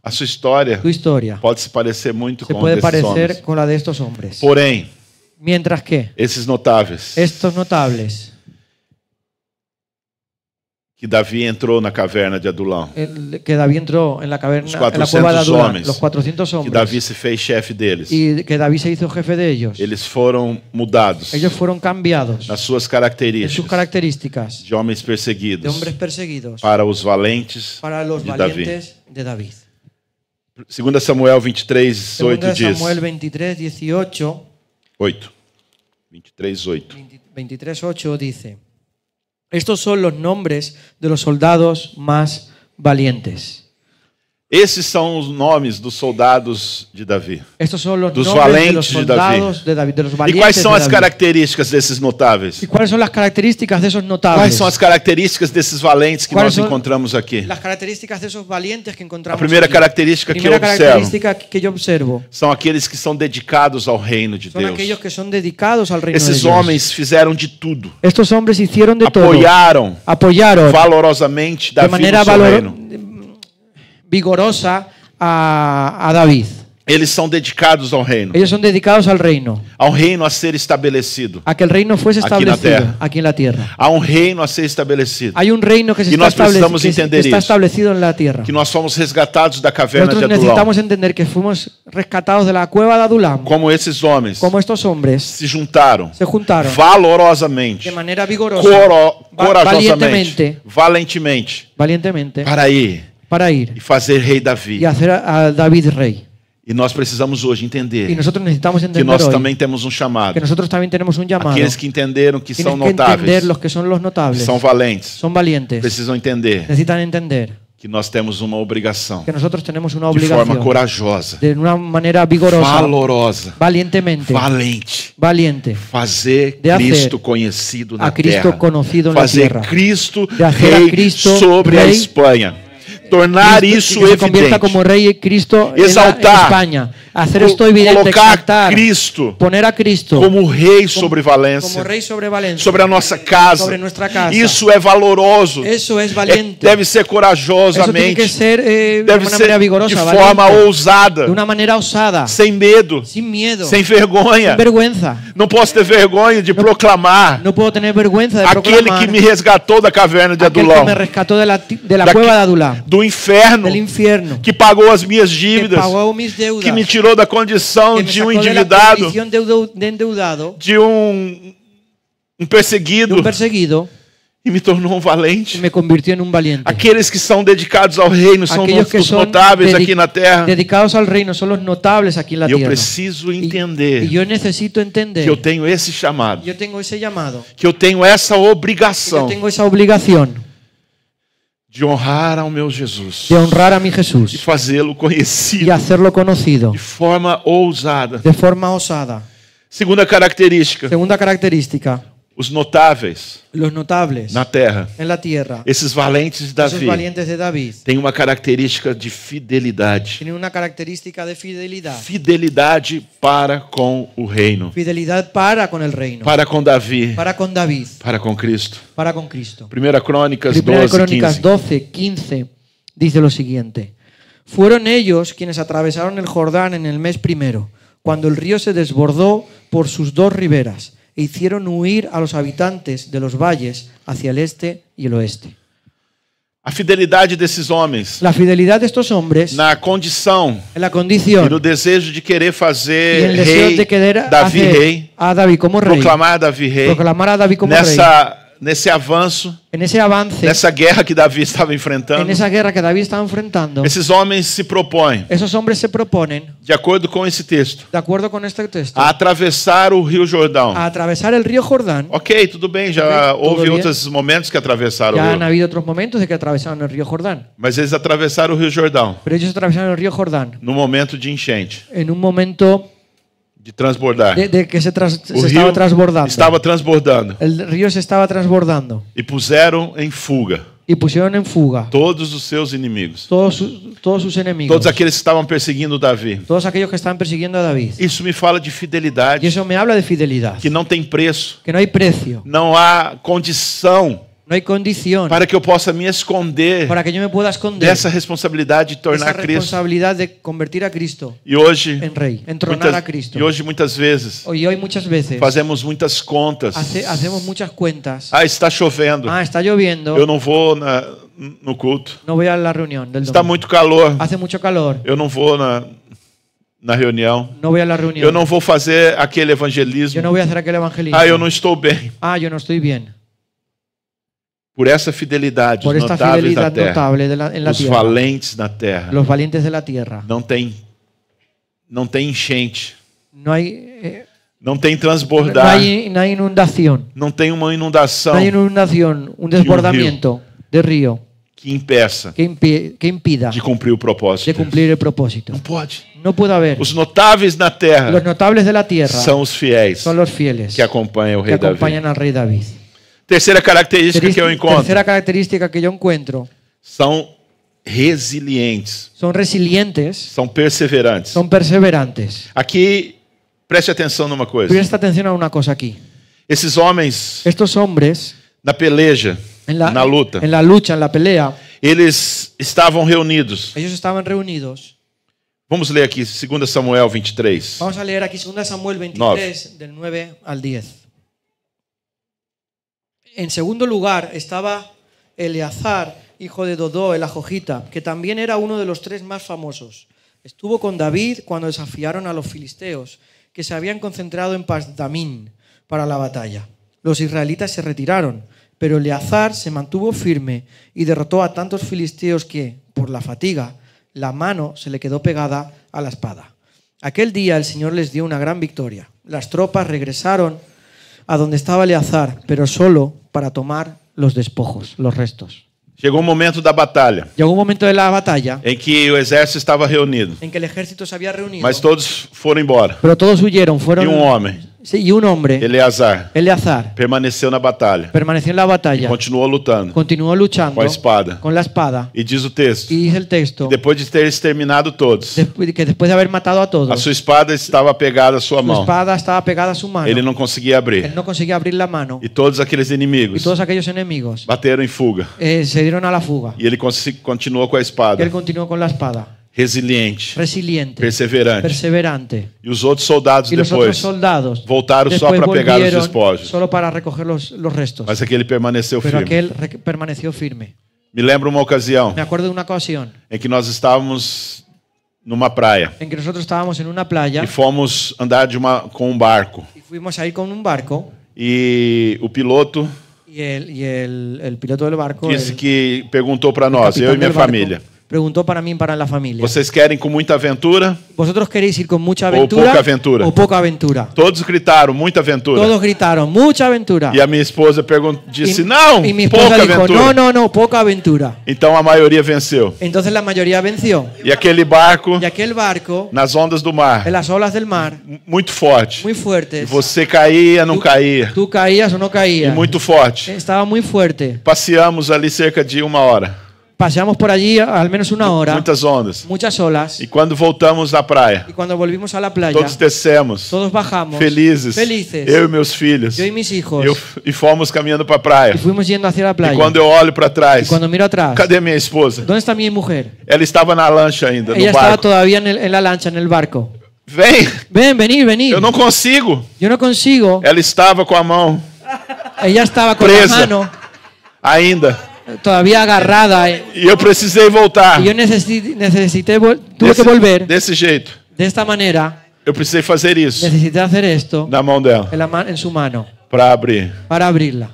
A sua história Tu historia pode se parecer muito se com a puede desses parecer homens. con la de estos hombres. Porém, Mientras que esses notáveis estos notables, que Davi entrou na caverna de Adulão, que David entró en la caverna, Os en la 400 cueva de Adulam, homens los 400 que hombres, Davi se fez chefe deles, y que David se hizo jefe de ellos. eles foram mudados Ellos fueron cambiados nas suas en sus características características de homens de perseguidos hombres perseguidos para os valentes para los de Davi. valientes de David. 2 Samuel 23, 8 Segunda de diz. Samuel 23, 18, 8. 23, 8. 23, 8 dice: estos son los nombres de los soldados más valientes. Esses são os nomes dos soldados de Davi. Estos son los Dos nombres de valentes los de Davi. soldados de David, de los E valientes quais são de as David. características desses notáveis? ¿Y cuáles son las características de esos Quais notables? são as características desses valentes que Quais nós são encontramos aqui? Las características de esos valientes que A encontramos primeira aquí. característica que eu Primera observo característica que yo observo são aqueles que são dedicados ao reino de son Deus. aquellos que son dedicados al reino de Esses Dios. homens fizeram de tudo. Estos hombres hicieron de todo. Apoiaram Apoyaron valorosamente de Davi manera no seu reino. vigorosa a David. Eles são dedicados ao reino. Ellos son dedicados al reino, Há um reino a ser estabelecido. a que el reino fuese Aquí en la establecido tierra. aquí en la tierra. Há um reino a ser estabelecido. Hay un reino que, Y nós precisamos entender está isso. establecido en la tierra. Que nós fomos resgatados da caverna de Nosotros Adulão. necesitamos entender que fuimos rescatados de la cueva de Adulam, Como esses homens como estos hombres se juntaram se juntaron valorosamente, de manera vigorosa, corajosamente, valientemente, para ir para ir e fazer rei Davi. y hacer a David rey. E nós precisamos hoje Y entender nosotros necesitamos que entender nós hoy também temos um chamado. que nosotros también tenemos un llamado. Aqueles que entenderam que Tienes são que entender notáveis, los que son los notables, são valentes, son valientes, precisam entender necesitan entender que nós temos uma obrigação que nosotros tenemos una de forma obligación corajosa, de una manera vigorosa, valorosa, valientemente, valente, valiente, fazer de hacer Cristo conhecido na a Cristo terra, conocido en la fazer tierra, Cristo de hacer a rei Cristo sobre a rey, Espanha, tornar Cristo, isso que se convierta evidente, como rey y Cristo en Exaltar, España, hacer esto evidente, colocar exaltar, Cristo poner a Cristo como rei sobre Valência, como rey sobre Valencia, sobre a nossa casa. sobre nuestra casa. Isso é valoroso. Eso es valiente. Deve ser Eso tiene corajosamente. que ser de Deve una ser manera de vigorosa, forma valiente, ousada, de una manera osada, sem medo, sin miedo, sem vergonha. sin vergüenza. Não posso ter vergonha de proclamar No puedo tener vergüenza de aquele proclamar que me resgatou da caverna de aquel que Adulão, me rescató de la Daqui- cueva de Adulam, do inferno, del infierno, que pagou as minhas que dívidas, pagó mis deudas, que me tirou da condição que me de um sacó de la endividado, condición de endeudado, de um de perseguido, un perseguido, e me tornou um valente. y me convirtió en un valiente. Aqueles que são dedicados ao reino são Aquellos que os son notáveis aqui na terra. dedicados al reino son los notables aquí en la E eu tierra. preciso Y entender yo necesito entender que eu tenho esse chamado, yo tengo ese llamado, que eu tenho essa que yo obrigação tengo esa obligación de honrar ao meu Jesus de honrar a mi e Jesús fazê-lo y conhecido hacerlo conocido de forma ousada. de forma osada. Segunda característica, Segunda característica, os notáveis los notables na terra, en la tierra, esses valentes de esos Davi, valientes de David, têm uma característica de fidelidade. tienen una característica de fidelidad. Fidelidade para com o reino, Fidelidad para con el reino, para com Davi, para con David, para com Cristo. para con Cristo. Primeira Crônicas Primera 12, Crónicas 15. 12, 15 dice lo siguiente. Fueron ellos quienes atravesaron el Jordán en el mes primero, cuando el río se desbordó por sus dos riberas, e hicieron huir a los habitantes de los valles hacia el este y el oeste. A fidelidade desses homens La fidelidad de estos hombres na condição en la e condición no desejo de querer y fazer el deseo rei de querer Davi hacer rei, a David como rey, proclamar Davi rei, proclamar a David como rey, nesse avanço, en ese avance, nessa guerra que Davi estava enfrentando. en esa guerra que David estaba enfrentando. Esses homens se propõem, Esos hombres se proponen, de acordo com esse texto, de acuerdo con este texto, a atravessar o Rio Jordão. a atravesar el río Jordán. Ok, tudo bem, já Ok, houve tudo outros momentos que atravessaram o Ya han rio. habido otros momentos de que atravesaron el río Jordán, Mas eles atravessaram o Rio Jordão pero ellos atravesaron el río Jordán no momento de enchente, en un momento de transbordar. de que se O estaba rio transbordando. estava transbordando El río se estaba transbordando e puseram em fuga y pusieron en fuga todos os seus inimigos, todos sus enemigos, todos aqueles que estavam perseguindo Davi. todos aquellos que estaban persiguiendo a David. Isso me fala de Y fidelidade, eso me habla de fidelidad, que não tem preço, que no hay precio, não há condição no hay condición para que eu possa me esconder para que yo me pueda esconder dessa responsabilidade de esa tornar Cristo. responsabilidad de convertir a Cristo E hoje, en rey, entronar a Cristo. muitas vezes, Hoy muchas veces fazemos muitas contas. hacemos muchas cuentas. Ah, está chovendo. Está lloviendo, Eu não vou no culto. no voy a la reunión del Está domingo. muito calor. Hace mucho calor, Eu não vou na reunião. no voy a la reunión. Eu não vou fazer aquele Yo evangelismo. no voy a hacer aquel evangelismo. Ah, eu não estou bem. Yo no estoy bien. Por essa fidelidade, Por os esta notáveis da fidelidad terra, notable en la os tierra, valentes na terra, los valientes de la tierra. não tem enchente, No hay, não tem no transbordar, hay inundación, não tem uma inundação no hay inundación, un desbordamiento de río que impeça que impida de cumprir o propósito. de cumplir el propósito. Não pode. No puede haber. Os notáveis na terra Los notables de la tierra são os fiéis son los fieles que acompanham o que rei Davi. acompañan al rey David. Terceira característica que eu encontro, Tercera característica que yo encuentro, são resilientes, son resilientes, são perseverantes. son perseverantes. Aqui, preste atenção numa coisa. Presta atención a una cosa aquí. Esses homens, Estos hombres, na peleja, na luta, en la lucha, en la pelea, eles estavam reunidos. ellos estaban reunidos. Vamos ler aqui 2 Samuel 23. Vamos a leer aquí 2 Samuel 23, del 9 al 10. En segundo lugar estaba Eleazar, hijo de Dodó, el ajojita, que también era uno de los tres más famosos. Estuvo con David cuando desafiaron a los filisteos, que se habían concentrado en Pasdamín para la batalla. Los israelitas se retiraron, pero Eleazar se mantuvo firme y derrotó a tantos filisteos que, por la fatiga, la mano se le quedó pegada a la espada. Aquel día el Señor les dio una gran victoria. Las tropas regresaron a donde estaba Eleazar, pero solo para tomar los despojos, los restos. Chegou o momento da batalha, Llegó un momento de la batalla em que o exército estava reunido, en que el ejército se había reunido, mas todos foram embora. pero todos huyeron, E um homem, Sí, y un hombre, Eleazar, Eleazar, permaneceu na batalha, permaneció en la batalla, continuou lutando continuó luchando com a espada. con la espada. E diz o texto, Y dice el texto, depois de ter exterminado todos, que después de haber matado a a todos, sua espada estava pegada à sua su mão. espada estaba pegada a su mano. Ele não conseguia abrir. Él no conseguía abrir la mano. E todos aqueles Y inimigos todos aquellos enemigos bateram em fuga. se dieron a la fuga. E ele continuou com a Y espada, él continuó con la espada, resiliente, resiliente, perseverante. perseverante. E os outros soldados Y los otros depois soldados voltaram só después para pegar os volvieron despojos. solo para recoger los restos. Mas aquele permaneceu Pero firme. aquel permaneció firme. Me lembro uma ocasião Me acuerdo de una ocasión em que nós estávamos numa praia en que nosotros estábamos en una playa e fomos andar com um barco. y fuimos a ir con un barco E o piloto y el piloto del barco, disse el que perguntou para nós, capitán eu e minha del barco, família, preguntó para mí y para la familia. vocês querem com muita aventura? ¿Vosotros queréis ir con mucha O aventura poca aventura. o poca aventura? Todos gritaram, muita aventura. Todos gritaron, mucha aventura. E a minha esposa disse, Y- não, y mi esposa pouca dijo, aventura. no, poca aventura. Então a maioria venceu. Entonces la mayoría venció. E aquele barco, Y aquel barco, nas ondas do mar, en las olas del mar, muito forte. muy fuertes, Você caía, não caía. tú caías o no E caías. muito forte. Estaba muy fuerte. Passeamos ali cerca de 1 hora. Paseamos por allí al menos una hora, Muitas ondas. muchas olas. E quando voltamos à praia, Y cuando volvimos a la playa, todos descemos, todos bajamos, felizes, felices, eu e meus filhos. yo y mis hijos, E fomos caminhando para a praia. y fuimos yendo hacia la playa. E quando eu olho para Y trás, cuando miro atrás, cadê minha esposa? ¿dónde está mi mujer? Ela estava na lancha ainda, Ella no estaba barco. todavía en la lancha, en el barco. Vem, Venid. eu não consigo. Yo no consigo. Ela estava com a mão Ella estaba con Presa. la mano ainda. todavía agarrada. E eu precisei voltar. Y yo tuve que volver Desse jeito. de esta manera. Eu precisei fazer isso Necesité hacer esto na mão dela en su mano para abrir. para abrirla.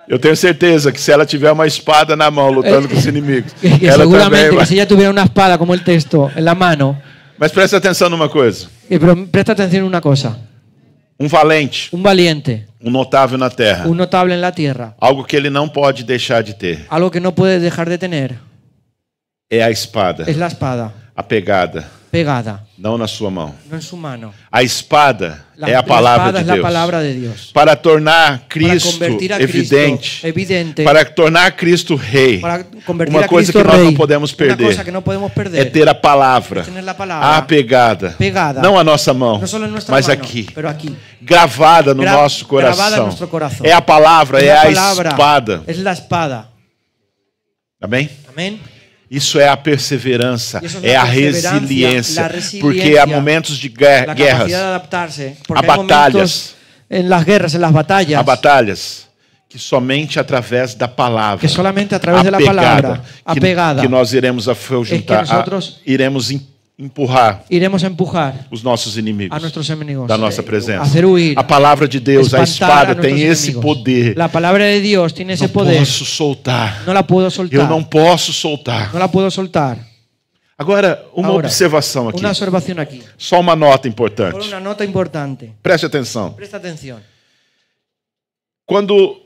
Eu tenho certeza que se ela tiver uma espada na mão lutando com os inimigos, Que ela também seguramente que vai. si ella tuviera una espada como el texto en la mano. Mas presta atenção numa coisa. Pero presta atención a una cosa. Valente, Un valiente, notável na terra. un notable en la tierra. Algo que ele não pode deixar de ter. Algo que no puede dejar de tener É a espada, es la espada a pegada, pegada, não na sua mão. no en su mano. A espada é a La palavra espada de es la Deus. palabra de Dios. Para tornar Para Cristo convertir a evidente, Cristo evidente. para tornar Cristo rei. Para convertir Uma a coisa Cristo que nós rey. não podemos Una perder cosa que no podemos é perder ter a palavra, es tener la palabra a pegada, pegada, não a nossa mão, no solo en nuestra mas mano, aqui, pero aquí. gravada no nosso Grabada coração. en nuestro corazón. É a palavra, Es é la a palabra, espada. es la espada. Amém? Amén. Isso é a perseverança, Isso é é a a perseverancia, resiliência, la resiliência, porque há momentos de La capacidad de guerras, adaptarse. há Porque hay momentos batalhas, en las guerras, en las batallas, há batalhas que somente através da palavra, que solamente a través de la palabra, apegada, que nós iremos afrouxar, nosotros iremos empurrar iremos a empujar os nossos inimigos a nuestros enemigos, da nossa presença. hacer huir, A palavra de Deus, a espantar espada a nuestros tem esse enemigos. poder. La palabra de Dios tiene ese Não poder. posso soltar. No la puedo soltar. Eu não posso soltar. No la puedo soltar. Agora, uma Ahora, observação aqui. Una observación aquí. Só uma nota Por importante. una nota importante. Preste atenção. Presta atención. Quando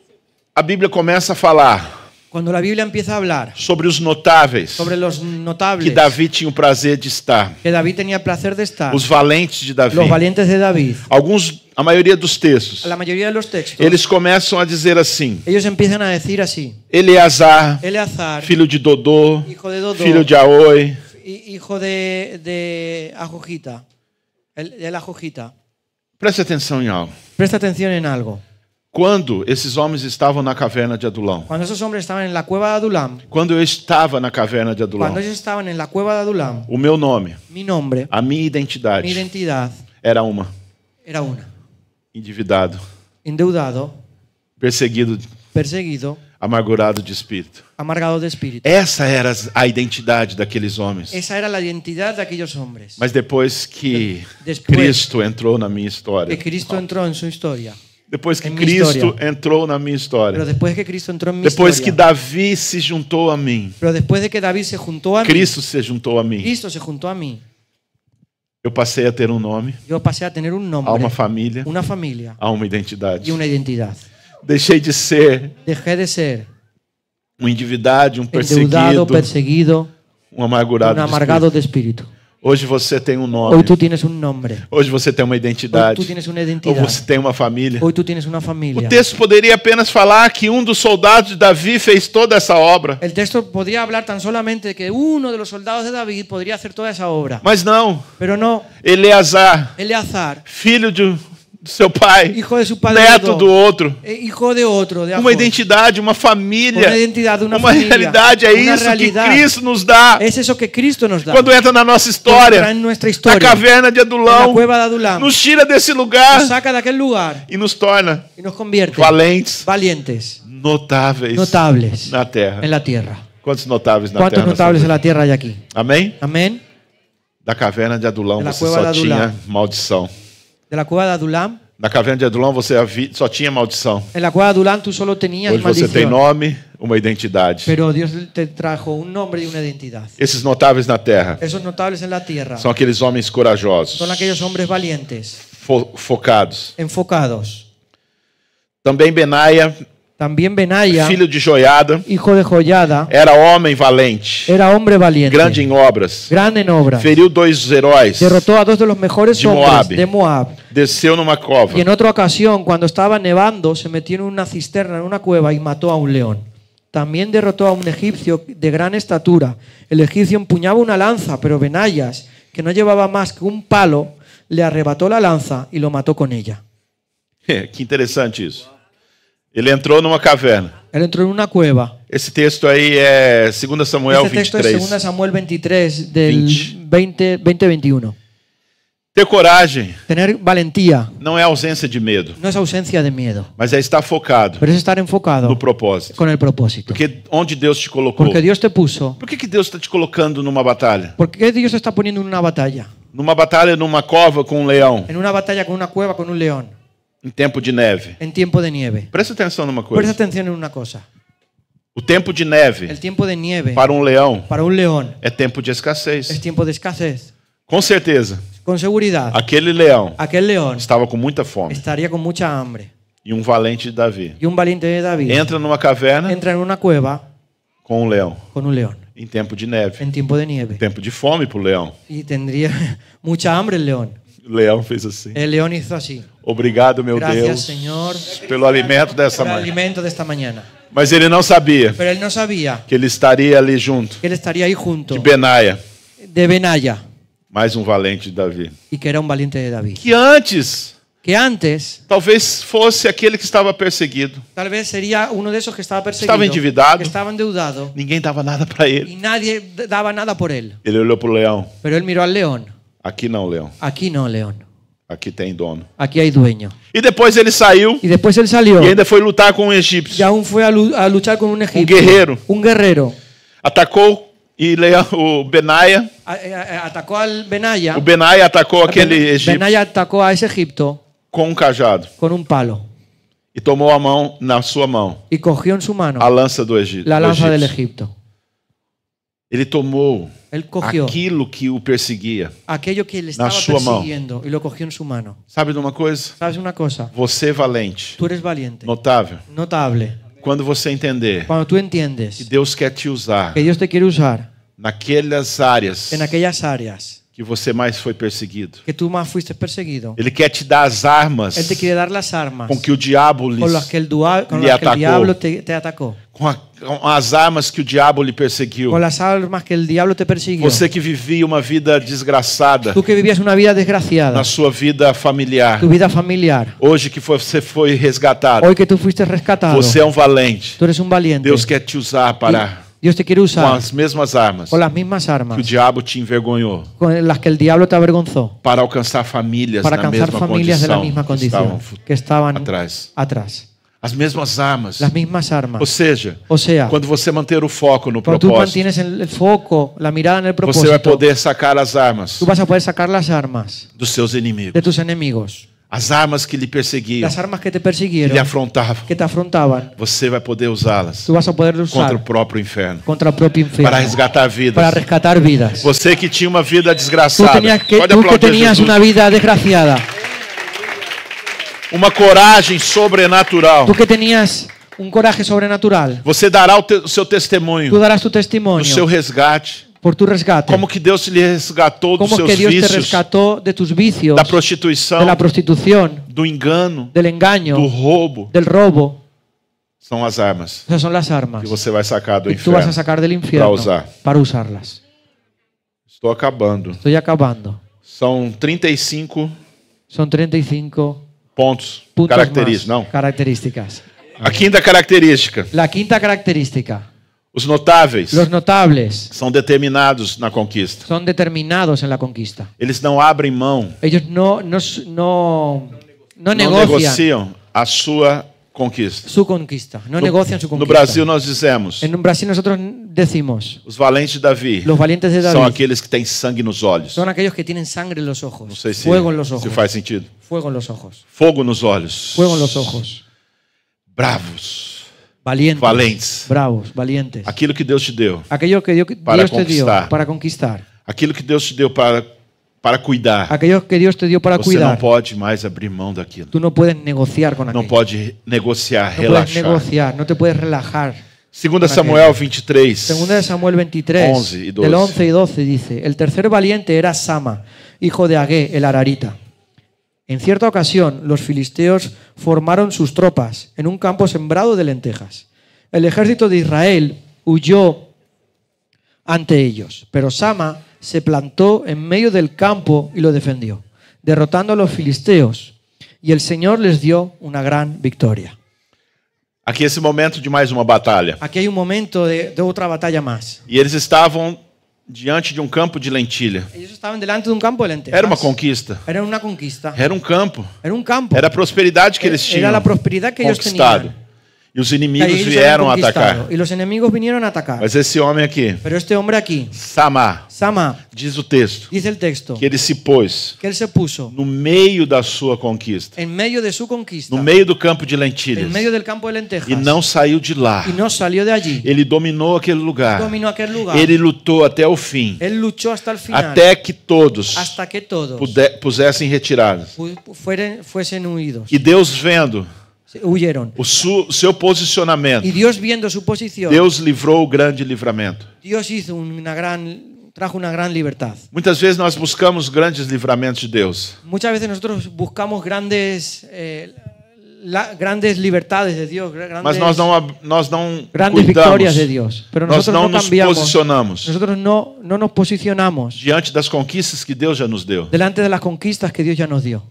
a Bíblia começa a falar Cuando la Biblia empieza a hablar sobre os notáveis sobre los notables que Davi tinha o prazer de estar, que David tenía placer de estar, os valentes de Davi, los valientes de David, a maioria dos textos, la mayoría de los textos, eles começam a dizer assim: ellos empiezan a decir así: Eleazar, Eleazar, filho de Dodô, hijo de Dodó, filho de Aoi. hijo de Ajojita, de la Ajojita. Preste atenção em algo. Presta atención en algo. Quando esses homens estavam na caverna de Adulão, Cuando esos hombres estaban en la cueva de Adulam, quando eu estava na caverna de Adulão, cuando ellos estaban en la cueva de Adulam, o meu nome, mi nombre, a minha mi identidade identidad era uma: era una: endividado, endeudado, perseguido, perseguido, amargurado de espírito. amargado de espíritu. Essa era a identidade daqueles homens. Esa era la identidad de aquellos hombres. Mas depois que Después Cristo entrou na minha história, que Cristo entró en su historia, depois que em minha Cristo história. entrou na minha história, pero después que Cristo entró en mi depois que historia, Davi se juntou a mim, pero después de que David se juntó a mí, Cristo se juntou a mim, Cristo se juntó a mí, eu passei a ter um nome, yo pasé a tener un a nombre, uma família, una familia a uma identidade. y una identidad. Deixei de ser Dejé de ser endividado, endeudado, perseguido, amargurado. un amargado de espíritu. Hoje você tem um nome. Hoy tú tienes un nombre. Hoje você tem uma Hoy identidade. tú tienes una Ou identidad. você tem uma família. Hoy tú tienes una O familia. texto poderia apenas falar que um dos soldados de Davi fez toda essa obra. El texto podría hablar tan solamente de que uno de los soldados de David podría hacer toda esa obra. Mas não. Pero no, Eleazar, Eleazar, filho do seu pai, hijo de su padre, neto do outro. hijo de otro, de Uma Ajor. identidade, uma família. Una identidad, una Uma familia, realidade. É una isso realidad. que Cristo nos dá. Es eso que Cristo nos da. Quando entra na nossa Entra história, en nuestra na historia, caverna de en la Adulão, cueva de Adulam, nos tira desse lugar nos saca de aquel lugar e nos torna y nos convierte valentes, valientes, notáveis notables na terra. en la tierra. Quantos notáveis na ¿Cuántos terra? notables en la tierra hay aquí? Amém? Amén. Da caverna de Adulão De la você cueva só de tinha Adulam. maldição. De la cueva de Adulam Na caverna de Adulão você só tinha maldição. En la cueva de Adulam tú solo tenías Hoje você tem maldición. nome, uma identidade. Pero Dios te trajo un nombre y una identidad. Esses notáveis na terra Esos notables en la tierra são aqueles homens corajosos, son aquellos hombres valientes, focados. enfocados. Também Benaia, También Benaya, filho de Joiada, hijo de Joiada, era homem valente, era hombre valiente, grande em obras. grande en obras. Feriu 2 heróis, Derrotó a 2 de los mejores de hombres Moab. de Moab. desceu numa cova. Y en otra ocasión, cuando estaba nevando, se metió en una cisterna, en una cueva, y mató a un león. También derrotó a un egipcio de gran estatura. El egipcio empuñaba una lanza, pero Benayas, que no llevaba más que un palo, le arrebató la lanza y lo mató con ella. Que interessante isso. Ele entrou numa caverna. Él entró en una cueva. Esse texto aí é 2 Samuel Este texto es 23. 2 Samuel 23 del 20-21. Ter coragem Tener valentía não é ausência de medo, no es ausencia de miedo, mas é estar focado pero es estar enfocado no propósito. con el propósito. Porque onde Deus te colocou. Porque Dios te puso. Por que Deus está te colocando numa batalha? ¿Por qué Dios te está poniendo en una batalla? Numa batalha numa cova com um leão, En una batalla con una cueva con un león, em tempo de neve. en tiempo de nieve. Presta atenção numa Presta coisa. atención en una cosa. O tempo de neve El tiempo de nieve para um leão para un león é tempo de es escassez. tiempo de escasez. Com certeza, Con seguridad, aquele leão aquel león estava com muita fome. estaría con mucha hambre. E um valente de Davi Y un valiente de David entra numa caverna entra en una cueva com um leão con un león em tempo de neve. en tiempo de nieve. Tempo de fome para o leão. Y tendría mucha hambre el león. O leão fez assim. El león hizo así. Obrigado, meu Gracias, Deus, Señor, pelo alimento dessa por el manhã. alimento de esta mañana. Mas ele não sabia Pero él no sabía que ele estaria ali junto que él estaría ahí junto de Benaia, de Benaya mais um valente de Davi. y que era un valiente de David. Que antes, Que antes talvez fosse aquele que estaba perseguido. tal vez sería uno de esos que estaba perseguido, Estaba endividado. que estaba endeudado Ninguém dava nada para ele. y nadie daba nada por él. Ele olhou para o leão. Pero él miró al león. Aqui não, leão. Aquí no, león. Aqui tem dono. Aquí hay dueño. E depois ele saiu Y después él salió e ainda foi lutar com um y egípcio. aún fue a luchar con un egipcio. guerrero. Un guerrero. Atacou e leão, o Benaia. Atacó al Benaya. O Benaia atacou aquele egípcio Benaya atacó a ese Egipto com um cajado con un palo e tomou a mão na sua mão y cogió en su mano a lança do Egito. la lanza del Egipto. Ele tomou Él cogió aquilo que o perseguia. aquello que le estaba sua mão. persiguiendo y lo cogió en su mano. Sabe de uma coisa? ¿Sabes una cosa? Você valente, Tú eres valiente, notável. notable. Quando você entender Cuando tú que entiendes Deus quer te usar que Dios te quiere usar naquelas áreas en aquellas áreas que você mais foi perseguido. que tú más fuiste perseguido, Ele quer te dar as armas Él te quiere dar las armas com que o diabo con las que el, con lhe las que el atacou. diablo te atacó, Com as armas que o diabo lhe perseguiu. con las armas que el diablo te persiguió. Você que vivia uma vida desgraçada Tú que vivías una vida desgraciada, na sua vida familiar. tu vida familiar, Hoje que você foi resgatado. hoy que tú fuiste rescatado, Você é um valente. tú eres un valiente. Deus quer te usar para Dios te quiere com usar as mesmas armas con las mismas que o armas diabo te envergonhou, con las que el diablo te avergonzó, para alcançar famílias para na alcanzar mesma familias de la condição misma que condición que estaban atrás. atrás. As mesmas armas. Las mismas armas. Ou seja, O sea, quando você manter o foco no cuando tú propósito, mantienes el foco, la mirada en el você vai propósito, poder sacar as armas tú vas a poder sacar las armas dos seus inimigos. de tus enemigos. As armas que lhe perseguiam, Las armas que te que persiguieron, lhe afrontavam. que te afrontaban, Você vai poder usá-las tú vas a poder contra o usar próprio inferno, contra el propio infierno, para resgatar vidas. para rescatar vidas. Você que tinha uma vida Tú, desgraçada, pode tú que aplaudir tenías Jesus. una vida desgraciada, Uma coragem sobrenatural. tú que tenías un coraje sobrenatural, Você dará o seu tú testemunho darás tu do seu testimonio resgate. por tu rescate. Como que Deus lhe resgatou dos Cómo seus que Dios te vícios, rescató de tus vicios, da prostituição, de la prostitución, do engano, del engaño, do roubo. del robo. São as armas Esas son las armas que você vai sacar do que tú vas a inferno. sacar del infierno usar. para usarlas. Estou acabando. Estoy acabando. São 35 Son 35 pontos puntos característicos. más, Não. características. A quinta característica. La quinta característica. Os notáveis Los notables são determinados na conquista. son determinados en la conquista. Eles não abrem mão, Ellos no não negocian negociam a sua conquista. su conquista, no negocian su No conquista. Brasil nós dizemos: En Brasil nosotros decimos, Os valentes de Davi los valientes de são David aqueles que têm sangue nos olhos. son aquellos que tienen sangre en los Não ojos, sei se, fuego en los ojos, se faz sentido. fuego en los ojos, Fogo nos olhos. fuego en los ojos, Bravos. valientes, Valentes. bravos, valientes. Aquilo que Deus te deu. Aquello que Para Dios te dio conquistar. para conquistar, Aquilo que Deus te deu para cuidar. aquello que Dios te dio para Você cuidar, não pode mais abrir mão daquilo. tú no puedes negociar con Não aquello. pode negociar, No puedes relaxar. negociar, no te puedes relajar. 2 Samuel 23. Segunda de Samuel 23, 11 y 12. del 11 y 12 dice, el tercer valiente era Sama, hijo de Agé, el ararita. En cierta ocasión, los filisteos formaron sus tropas en un campo sembrado de lentejas. El ejército de Israel huyó ante ellos, pero Sama se plantó en medio del campo y lo defendió, derrotando a los filisteos, y el Señor les dio una gran victoria. Aqui esse momento de mais uma batalha. Aquí hay un momento de otra batalla más. E eles estavam diante de um campo de lentilha. Ellos estaban delante de un campo de lentejas. Era uma conquista. Era una conquista. Era um campo. Era un campo. Era a prosperidade que eles Era tinham la prosperidad que ellos conquistado. tenían. E os Que inimigos ellos vieram habían conquistado. atacar. Y los enemigos vinieron a atacar. Mas esse homem aqui, Pero este hombre aquí, Samá, Sama, diz o texto, dice el texto, que ele se pôs que él se puso no meio da sua conquista, en medio de su conquista, no meio do campo de lentilhas, en medio del campo de lentejas, e não saiu de lá. y no salió de allí. Ele dominou aquele lugar. Dominó aquel lugar. Ele lutou até o fim, Él luchó hasta el final, até que todos hasta que todos pusessem retiradas. fuesen huidos, E Deus vendo huyeron. o seu posicionamento, Y Dios, viendo su posición, Deus livrou o grande livramento. Dios hizo trajo una gran libertad. Muitas vezes nós buscamos grandes livramentos de Deus, Muchas veces nosotros buscamos grandes libertades de Dios, mas nós não grandes cuidamos, victorias de Dios. Pero nós nosotros não no nos cambiamos. posicionamos Nosotros no nos posicionamos diante das conquistas que Deus já nos deu. delante de las conquistas que Dios ya nos dio.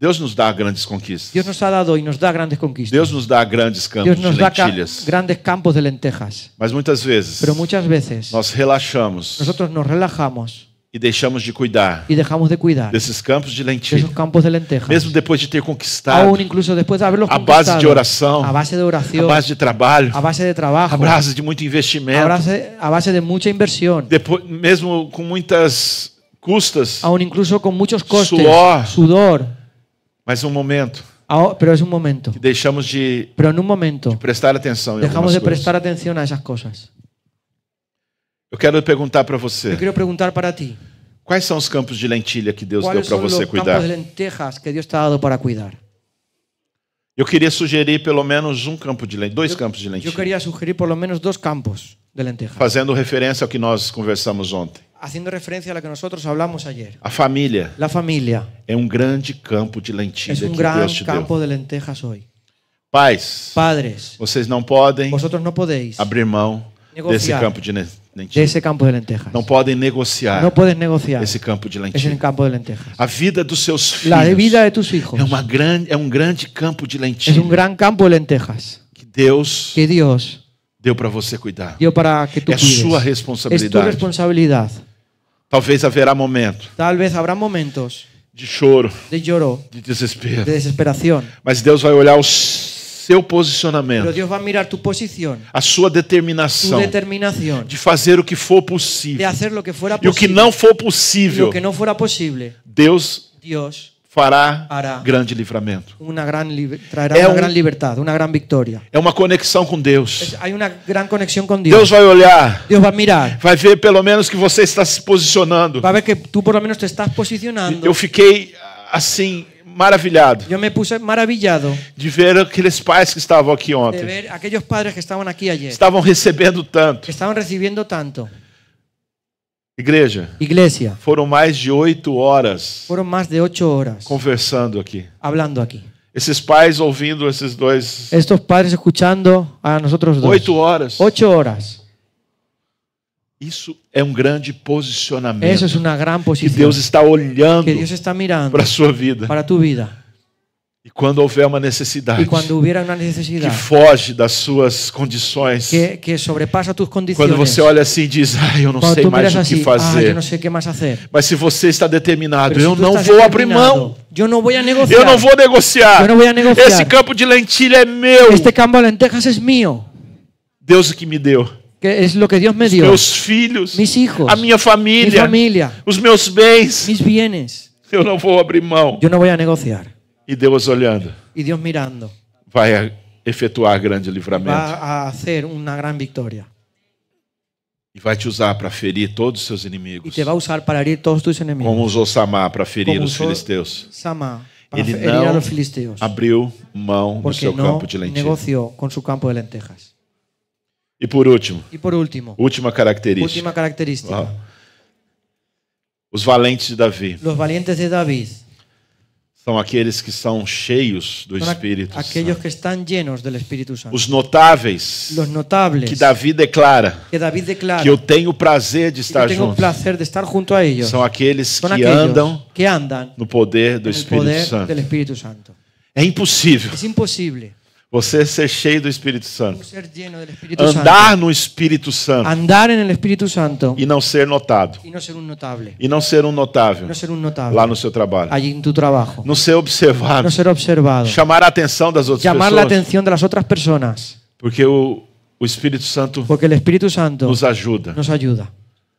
Deus nos dá grandes conquistas. Dios nos ha dado y nos da grandes conquistas. Deus nos dá grandes campos Dios de nos da lentilhas. grandes campos de lentejas. Mas muitas vezes Pero muchas veces nós relaxamos nosotros nos relajamos e deixamos de cuidar y dejamos de cuidar de desses campos de esos lentilha, campos de lentejas. mesmo depois de ter conquistado, Aún incluso después de haberlos a base conquistado, de oração, a base de a oración, base de trabalho, a base de trabajo, a base de muito investimento, a base de mucha inversión, depois, mesmo com muitas custas, aún incluso con muchos costes, Suor. sudor, mas um momento pero es un momento. que deixamos de Pero en un momento prestar atenção em dejamos algumas de coisas. prestar atención a esas cosas. Eu quero perguntar para Yo você, quiero preguntar para ti, quais são os campos de lentilha que Deus deu ¿cuáles para son los você campos cuidar? de lentejas que Dios te ha dado para cuidar? Eu queria sugerir pelo menos um campo de lentilha, dois campos de Yo lentilha, quería sugerir por lo menos 2 campos de lentejas, fazendo referência ao que nós conversamos ontem. haciendo referencia a lo que nosotros hablamos ayer. A família La familia é um grande campo de lentilha es un que gran Deus te deu. campo de lentejas hoy. Pais, Padres, vocês não podem vosotros no podéis abrir mão desse negociar campo de de lentilha. ese campo de lentejas. Não podem negociar No puedes negociar esse campo de ese lentilha. campo de lentejas. A vida dos seus La filhos vida de tus hijos é um grande campo de es lentilha un gran campo de lentejas que Deus que Dios deu para você cuidar. dio para que tú É sua cuides. Es tu responsabilidade. responsabilidad. Talvez haverá momento Tal vez habrá momentos de choro, de lloro, de desespero, de desesperación, mas Deus vai olhar o seu pero posicionamento, Dios va a mirar tu posición, a sua tu determinação determinación de fazer o que for de possível. hacer lo que fuera E o que posible. não for Y possível, lo que no fuera posible, Deus Dios fará Hará. grande livramento. traerá É una gran libertad, una gran victoria. É uma conexão com Deus. Hay una gran conexión con Deus Dios. vai olhar, Dios va a mirar, vai ver pelo menos que você está se posicionando. va a ver que tú por lo menos te estás posicionando. Eu fiquei assim maravilhado Yo me puse maravillado de ver aqueles pais que estavam aqui de ontem. ver aquellos padres que estaban aquí ayer, Estavam recebendo tanto. que estaban recibiendo tanto. Igreja, Iglesia, foram mais de 8 horas fueron más de 8 horas conversando aqui. hablando aquí. Esses pais ouvindo esses dois. Estos padres escuchando a nosotros dos. 8 horas. 8 horas. Isso é um grande posicionamento. Eso es una gran Que posición Deus está olhando que Dios está mirando para a sua vida. para tu vida. E quando houver uma necessidade Y cuando hubiera una que necesidad foge das suas condições, que sobrepasa tus quando condiciones, você olha assim e diz, eu não cuando sei tú mais miras o que así, fazer. yo no sé qué más hacer. Mas se você está determinado, Pero eu si tú não estás vou abrir determinado, mão. yo no voy a negociar. Eu não vou negociar. Eu não vou negociar. Esse campo de lentilha é meu. Este campo de lentejas es mío. Deus que me deu. que es lo que Dios me os dio, meus filhos, mis hijos, a minha mi família, familia, os meus bens. mis bienes. Eu não vou abrir mão. Yo no voy a negociar. E Deus olhando, Y Dios mirando vai efetuar grande livramento. va a hacer una gran victoria. E vai te usar para ferir todos os seus Y inimigos. te va a usar para herir todos tus enemigos. Como usou Samar para ferir Como os usó filisteus. Sama para Ele herir a não los filisteos. abriu mão do Porque seu no campo de lentilha. negoció con su campo de lentejas. E por último, Y por último, última característica. última característica. Ó, os valentes de Davi Los valientes de David são aqueles que são cheios do son Espírito aquellos Santo. que están llenos del Espíritu Santo. Os notáveis Los notables que Davi declara que David declara que eu tenho o prazer de y estar yo tengo el junto. placer de estar junto a ellos. São aqueles Son que aquellos andam que andan no poder do en el Espírito poder Santo. del Espíritu Santo. É impossível Es imposible você ser cheio do Espírito Santo, ser lleno del Espíritu andar Santo, no Espírito Santo andar en el Espíritu Santo e não ser notado, y no ser un notable. e não ser um notável No ser un notable lá no seu trabalho, allí en tu trabajo. não ser observado, No ser observado. chamar a atenção das outras Llamar la pessoas, atención de las otras personas. porque o Espírito Santo Porque el Espíritu Santo nos ajuda nos ayuda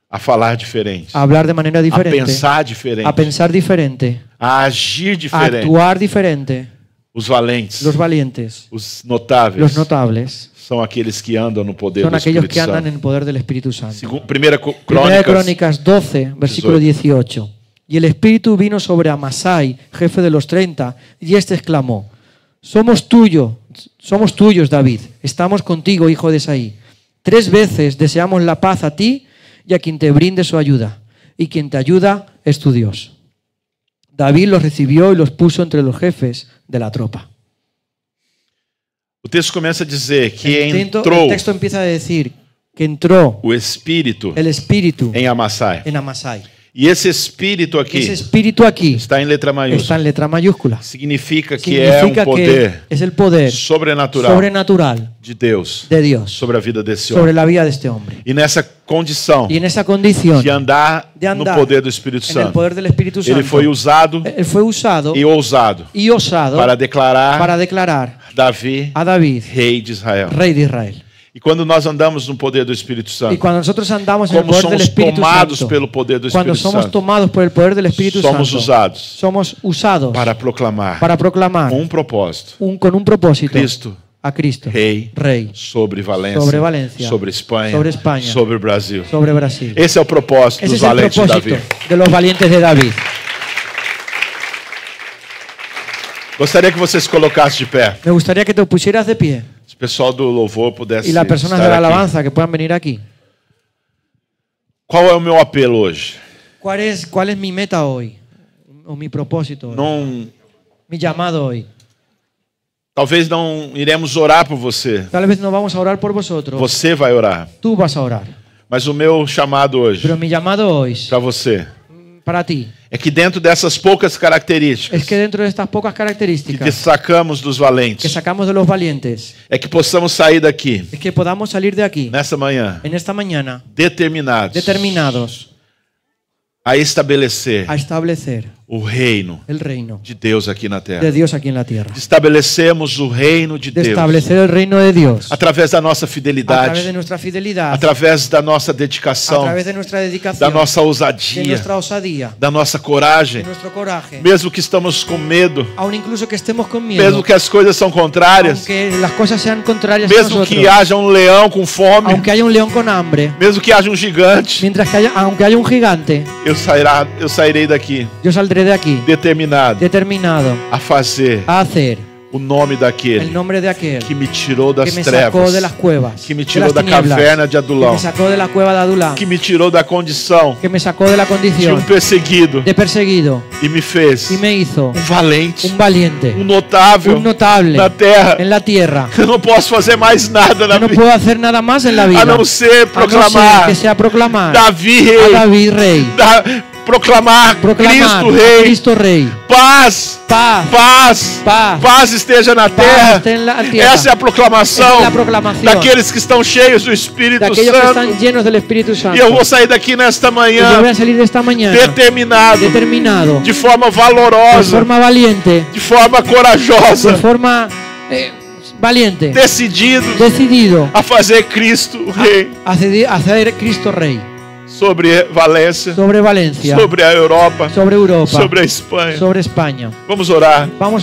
a falar diferente, a hablar de manera a diferente, pensar diferente, a pensar diferente, a agir a diferente. actuar diferente. Os valentes, Los valientes, os notáveis, los notables, são aqueles que andam no poder son do aquellos Espírito que andan Santo. en el poder del Espíritu Santo. Primeira Primera de Crônicas, Crónicas 12, versículo 18. Y el Espíritu vino sobre Amasai, jefe de los 30, y este exclamó: somos tuyos, David, estamos contigo, hijo de Isaí. 3 veces deseamos la paz a ti y a quien te brinde su ayuda, y quien te ayuda es tu Dios. David los recibió y los puso entre los jefes de la tropa. o texto começa a dizer que El entrou texto empieza a decir que entró o Espírito el Espíritu em Amassai. en Amasai. E esse Espírito Ese aqui Espíritu aquí está em letra está maiúscula. en letra mayúscula. Significa que é Significa um poder que es el poder sobrenatural sobrenatural de Deus de Dios sobre a vida desse sobre homem. la vida de este hombre. E nessa condição Y en esa condición, de andar de no andar poder do Espírito en el Santo, poder del Espíritu Santo, ele foi usado él fue usado e ousado y osado para declarar para declarar Davi a David rei de Israel. rey de Israel. E quando nós andamos no poder do Espírito Y Santo, cuando nosotros andamos en el como poder del somos Espíritu tomados Santo, pelo poder do cuando Espírito somos Santo, tomados por el poder del Espíritu somos Santo, usados somos usados para proclamar para proclamar propósito: con un propósito Cristo, a Cristo, rei sobre Valência, sobre Valência, sobre Espanha, sobre Espanha, sobre o Brasil. sobre Brasil. Esse é o propósito Ese dos es el valentes de propósito Davi. de los valientes de David. Gostaria que você se colocasse de pé. Me gustaría que te pusieras de pie Se o pessoal do louvor pudesse y las personas de estar la aqui. alabanza que puedan venir aquí. Qual é o meu apelo hoje? ¿Cuál es mi meta hoy? O mi propósito hoy? Não, Mi llamado hoy. talvez não iremos orar por você. Tal vez no vamos a orar por vosotros. Você vai orar. Tú vas a orar. Mas o meu chamado hoje Pero mi llamado hoy, para você para ti, é que dentro dessas poucas características es que dentro de estas pocas que características destacamos dos que valentes, sacamos de los valientes, é que possamos sair daqui es que podamos salir de aquí, nessa manhã en esta mañana, determinados a estabelecer a establecer o reino el reino de Deus aqui na de terra. Dios aquí en la tierra. Estabelecemos o reino de De Deus establecer el reino de Dios através da nossa a través de fidelidade, nuestra fidelidad, através da nossa a dedicação, través de nuestra da dedicación, nossa de ousadia, nuestra osadía, da nossa de coragem, nuestro coraje, mesmo que estamos com medo, aun incluso que estemos con miedo, mesmo que as coisas são contrárias, aunque las cosas sean contrarias a mesmo nosotros, que haja um leão com fome, aunque haya un león con hambre, mesmo que haja um gigante, mientras que aunque haya un gigante, eu sairei daqui yo saldré de aquí determinado a fazer a hacer o nome el daquele nombre de aquel que me tirou das que me sacó de las trevas, cuevas, que me de tirou las da tinieblas, caverna de que Adulão, me sacó de la cueva de Adulam, que me tirou da condição que me sacó de la de condición perseguido de perseguido e me fez y me hizo valente, un valiente, notável un notable na terra. en la tierra. Eu não posso fazer mais nada na Yo no vida puedo hacer nada más en la vida a não ser a no ser proclamar que sea proclamar Davi a rei, David rey, proclamar Cristo rei, Cristo rey, paz, paz, paz, paz, paz esteja na terra. esté en la tierra. Essa é a proclamação Esa es la proclamación daqueles que estão cheios do Espírito de aquellos que Santo. están llenos del Espíritu Santo. E eu vou sair daqui nesta Y yo manhã voy a salir de esta mañana determinado, de forma de valorosa, forma valiente, de forma de corajosa, forma valiente, decidido a fazer Cristo o Rei a hacer Cristo Rey sobre Valência, sobre Valencia, sobre a Europa, sobre Europa, sobre a Espanha. sobre España. Vamos orar. Vamos